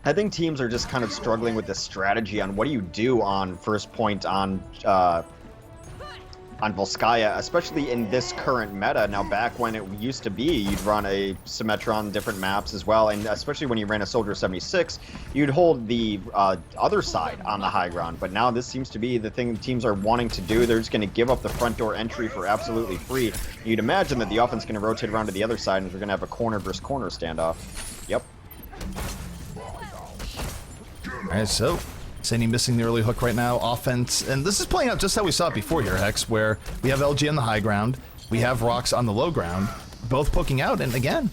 I think teams are just kind of struggling with the strategy on what do you do on first point on Volskaya, especially in this current meta. Now, back when it used to be, you'd run a Symmetra on different maps as well, and especially when you ran a Soldier 76, you'd hold the other side on the high ground. But now this seems to be the thing teams are wanting to do. They're just going to give up the front door entry for absolutely free. You'd imagine that the offense is going to rotate around to the other side, and we're going to have a corner versus corner standoff. Yep. All right, so Sandy missing the early hook right now, offense, and this is playing out just how we saw it before here, Hex, where we have LG on the high ground, we have ROX on the low ground, both poking out, and again,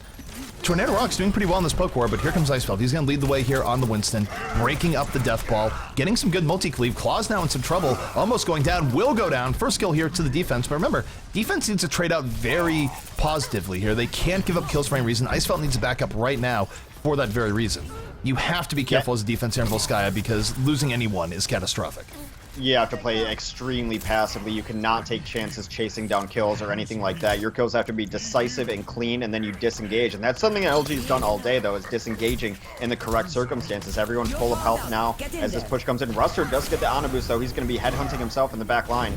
Tornado.ROX doing pretty well in this poke war, but here comes Icefeld. He's going to lead the way here on the Winston, breaking up the death ball, getting some good multi-cleave. Claw's now in some trouble, almost going down, will go down. First kill here to the defense, but remember, defense needs to trade out very positively here. They can't give up kills for any reason. Icefeld needs to back up right now for that very reason. You have to be careful as a defense here in Volskaya because losing anyone is catastrophic. You have to play extremely passively. You cannot take chances chasing down kills or anything like that. Your kills have to be decisive and clean, and then you disengage. And that's something that LG's done all day, though, is disengaging in the correct circumstances. Everyone's full of health now as this push comes in. Ruster does get the Ana boost, though. He's going to be headhunting himself in the back line.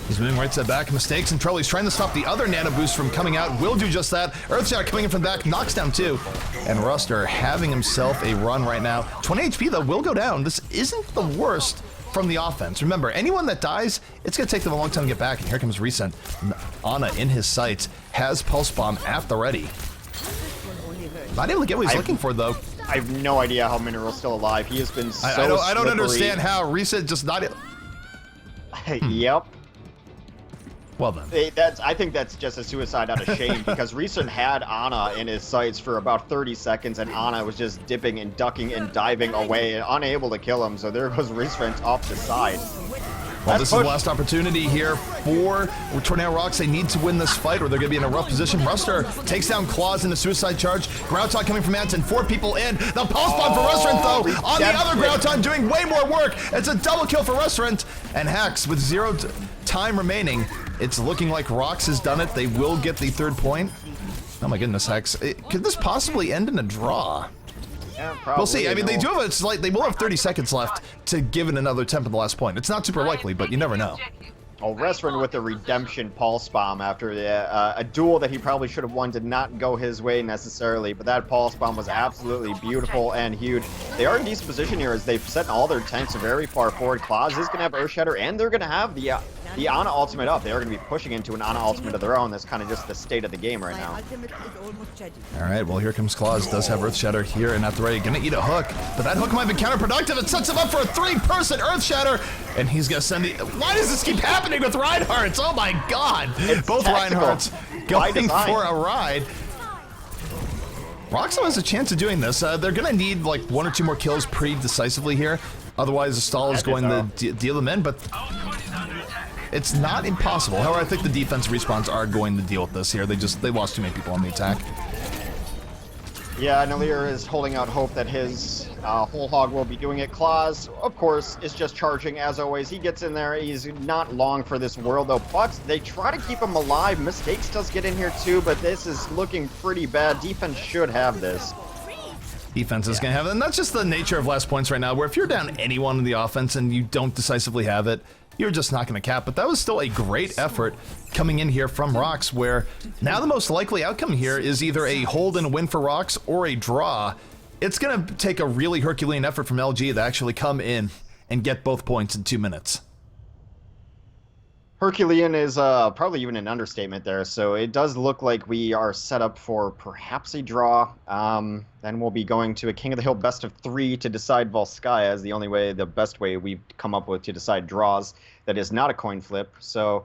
He's moving right to the back. Mistakes and trouble. He's trying to stop the other nano boost from coming out. Will do just that. Earthshatter coming in from the back. Knocks down two. And Ruster having himself a run right now. 20 HP, though, will go down. This isn't the worst from the offense. Remember, anyone that dies, it's going to take them a long time to get back. And here comes Recent. Ana in his sights. Has Pulse Bomb at the ready. Not able to get what he's looking for, though. I have no idea how Mineral's still alive. He has been so I don't understand how Recent just not... Yep. Well then. I think that's just a suicide out of shame because Recent had Ana in his sights for about 30 seconds and Ana was just dipping and ducking and diving away and unable to kill him. So there goes Recent off the side. Well, this is the last opportunity here for Tornado.ROX. They need to win this fight or they're going to be in a rough position. Ruster takes down Claws in a suicide charge. Grouton coming from Anson. 4 people in. The pulse bomb for Restaurant, though. On the other Grouton doing way more work. It's a double kill for Restaurant. And Hex with 0 time remaining. It's looking like ROX has done it. They will get the 3rd point. Oh my goodness, Hex. Could this possibly end in a draw? Yeah, probably. We'll see. I mean, they do have a slight. They will have 30 seconds left to give it another attempt at the last point. It's not super likely, but you never know. Oh, Restaurant with the redemption pulse bomb after a duel that he probably should have won did not go his way necessarily, but that pulse bomb was absolutely beautiful and huge. They are in decent position here as they've set all their tanks very far forward. Claus is going to have Earthshatter, and they're going to have the Ana ultimate up. They are going to be pushing into an Ana ultimate of their own. That's kind of just the state of the game right now. All right, well, here comes Claus. Does have Earthshatter here and at the ready. Going to eat a hook, but that hook might be counterproductive. It sets him up for a 3-person Earthshatter, and he's going to send the... Why does this keep happening with Reinhardt's? Oh my god! It's both tactical. Reinhardt's going for a ride. Roxo has a chance of doing this. They're going to need like 1 or 2 more kills pretty decisively here. Otherwise, the stall is going to deal them in, but it's not impossible. However, I think the defense respawns are going to deal with this here. They lost too many people on the attack. Yeah, Nalir is holding out hope that his whole hog will be doing it. Claus, of course, is just charging as always. He gets in there. He's not long for this world, though. But they try to keep him alive. Mistakes does get in here, too, but this is looking pretty bad. Defense should have this. Defense is going to have it, and that's just the nature of last points right now, where if you're down anyone in the offense and you don't decisively have it, you're just not going to cap. But that was still a great effort coming in here from ROX, where now the most likely outcome here is either a hold and a win for ROX or a draw. It's going to take a really Herculean effort from LG to actually come in and get both points in 2 minutes. Herculean is probably even an understatement there, so it does look like we are set up for perhaps a draw. Then we'll be going to a King of the Hill best of 3 to decide Volskaya is the only way, the best way we've come up with to decide draws. That is not a coin flip, so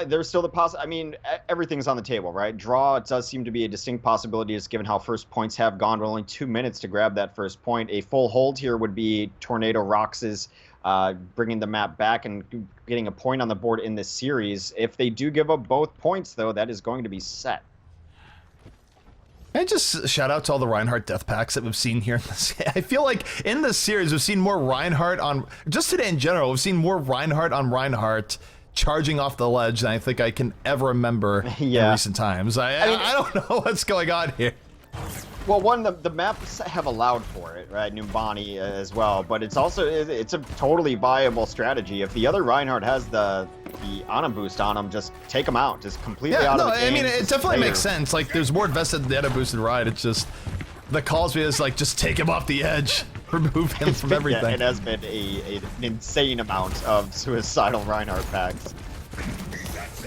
there's still the I mean, everything's on the table, right? Draw, it does seem to be a distinct possibility just given how first points have gone. We're only 2 minutes to grab that first point. A full hold here would be Tornado.ROX's bringing the map back and getting a point on the board in this series. If they do give up both points, though, that is going to be set. And just shout out to all the Reinhardt death packs that we've seen here in this. I feel like in this series we've seen more Reinhardt on, just today in general, we've seen more Reinhardt on Reinhardt charging off the ledge than I think I can ever remember in recent times. I don't know what's going on here. Well, one, the maps have allowed for it, right? Numbani as well, but it's also, it's a totally viable strategy. If the other Reinhardt has the Ana boost on him, just take him out, just completely out of the game. I mean, it definitely makes sense. Like, there's more invested in the Ana boosted ride. It's just, the calls me is like, just take him off the edge, remove him from everything. Yeah, it has been an insane amount of suicidal Reinhardt packs.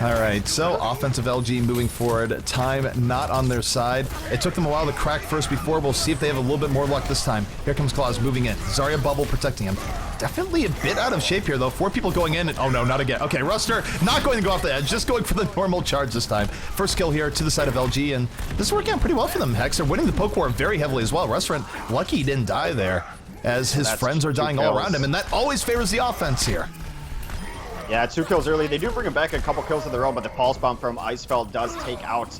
All right, so offensive LG moving forward. Time not on their side. It took them a while to crack first before. We'll see if they have a little bit more luck this time. Here comes Claus moving in. Zarya bubble protecting him. Definitely a bit out of shape here, though. 4 people going in. And, oh, no, not again. Okay, Ruster not going to go off the edge, just going for the normal charge this time. First kill here to the side of LG, and this is working out pretty well for them, Hex. They're winning the poke war very heavily as well. Restaurant lucky he didn't die there, as his friends are dying all around him, and that always favors the offense here. Yeah, 2 kills early. They do bring him back a couple kills of their own, but the pulse bomb from Icefeld does take out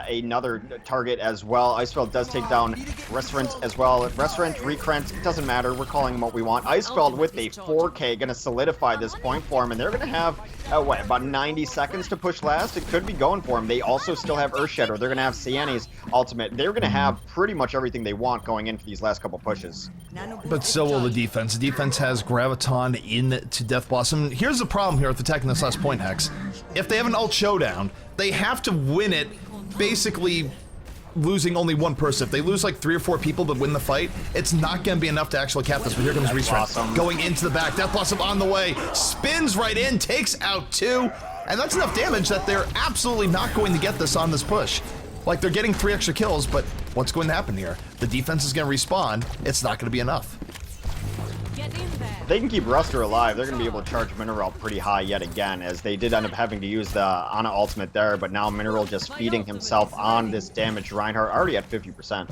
another target as well. Icefeld does take down Restaurant as well. Restaurant, Recrent, it doesn't matter. We're calling him what we want. Icefeld with a 4K going to solidify this point for him, and they're going to have, what, about 90 seconds to push last? It could be going for him. They also still have Earthshatter. They're going to have Siani's ultimate. They're going to have pretty much everything they want going in for these last couple pushes. But so will the defense. The defense has Graviton into Death Blossom. Here's the problem here with attacking this last point, Hex. If they have an ult showdown, they have to win it basically losing only one person. If they lose like 3 or 4 people but win the fight, it's not going to be enough to actually cap this. But here comes Restrike going into the back. Death Blossom on the way, spins right in, takes out 2, and that's enough damage that they're absolutely not going to get this on this push. Like, they're getting 3 extra kills, but what's going to happen here? The defense is going to respawn. It's not going to be enough. If they can keep Ruster alive, they're going to be able to charge Mineral pretty high yet again, as they did end up having to use the Ana ultimate there, but now Mineral just feeding himself on this damaged Reinhardt, already at 50%.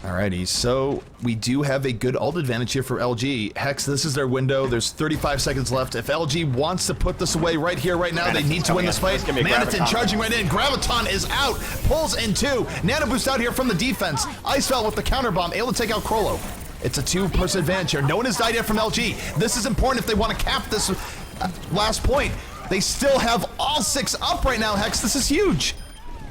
Alrighty, so we do have a good ult advantage here for LG. Hex, this is their window. There's 35 seconds left. If LG wants to put this away right here, right now, they need to win this fight. Manitin charging right in. Graviton is out. Pulls in 2. Nano boost out here from the defense. Icefell with the counter bomb, able to take out Krollo. It's a 2-person advantage here. No one has died yet from LG. This is important if they want to cap this last point. They still have all 6 up right now, Hex. This is huge.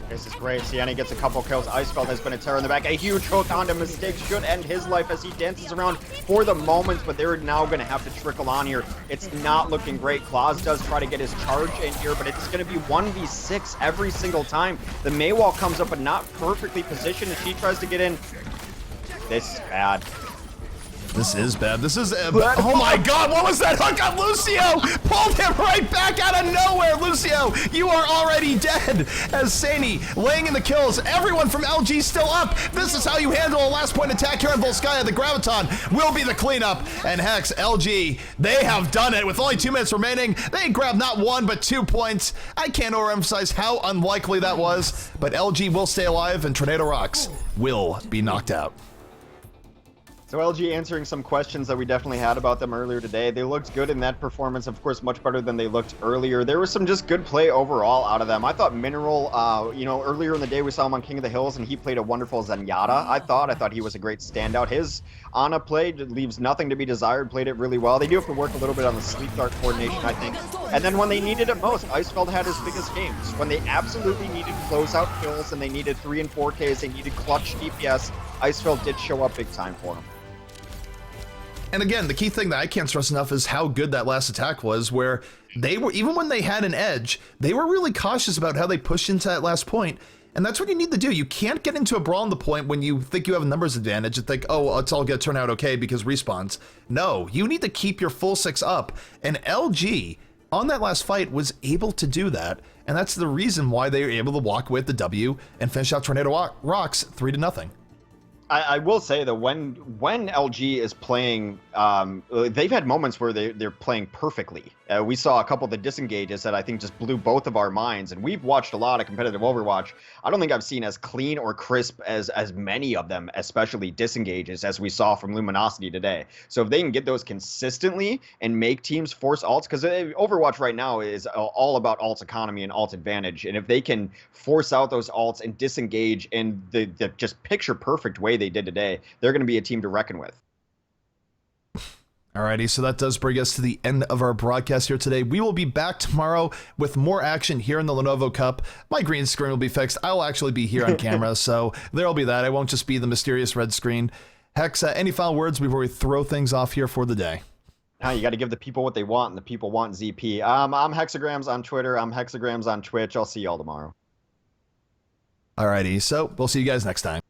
This is great. Siani gets a couple kills. Icefeld has been a terror in the back. A huge hook onto Mistake should end his life as he dances around for the moment, but they're now going to have to trickle on here. It's not looking great. Claus does try to get his charge in here, but it's going to be 1v6 every single time. The Maywall comes up, but not perfectly positioned as she tries to get in. This is bad. This is bad. This is... oh my god, what was that hook on Lucio? Pulled him right back out of nowhere, Lucio! You are already dead! As Sani laying in the kills. Everyone from LG still up. This is how you handle a last point attack here on Volskaya. The Graviton will be the cleanup. And Hex, LG, they have done it. With only 2 minutes remaining, they grabbed not 1, but 2 points. I can't overemphasize how unlikely that was, but LG will stay alive, and Tornado.ROX will be knocked out. So LG answering some questions that we definitely had about them earlier today. They looked good in that performance, of course, much better than they looked earlier. There was some just good play overall out of them. I thought Mineral, you know, earlier in the day we saw him on King of the Hills, and he played a wonderful Zenyatta. I thought he was a great standout. His Ana play leaves nothing to be desired, played it really well. They do have to work a little bit on the sleep dart coordination, I think. And then when they needed it most, Icefeld had his biggest games. When they absolutely needed closeout kills and they needed 3 and 4Ks, they needed clutch DPS, Icefeld did show up big time for them. And again, the key thing that I can't stress enough is how good that last attack was, where they were, even when they had an edge, they were really cautious about how they pushed into that last point. And that's what you need to do. You can't get into a brawl on the point when you think you have a numbers advantage and think, oh, it's all going to turn out okay because respawns. No, you need to keep your full 6 up. And LG, on that last fight, was able to do that. And that's the reason why they were able to walk with the W and finish out Tornado.ROX 3-0. I will say that when LG is playing they've had moments where they're playing perfectly. We saw a couple of the disengages that I think just blew both of our minds, and we've watched a lot of competitive Overwatch. I don't think I've seen as clean or crisp as many of them, especially disengages, as we saw from Luminosity today. So if they can get those consistently and make teams force ults, because Overwatch right now is all about ult economy and ult advantage, and if they can force out those ults and disengage in the just picture perfect way they did today, they're going to be a team to reckon with. Alrighty, so that does bring us to the end of our broadcast here today. We will be back tomorrow with more action here in the Lenovo Cup. My green screen will be fixed. I will actually be here on camera, so there'll be that. I won't just be the mysterious red screen. Hex, any final words before we throw things off here for the day? You got to give the people what they want, and the people want ZP. I'm Hexagrams on Twitter. I'm Hexagrams on Twitch. I'll see y'all tomorrow. Alrighty, so we'll see you guys next time.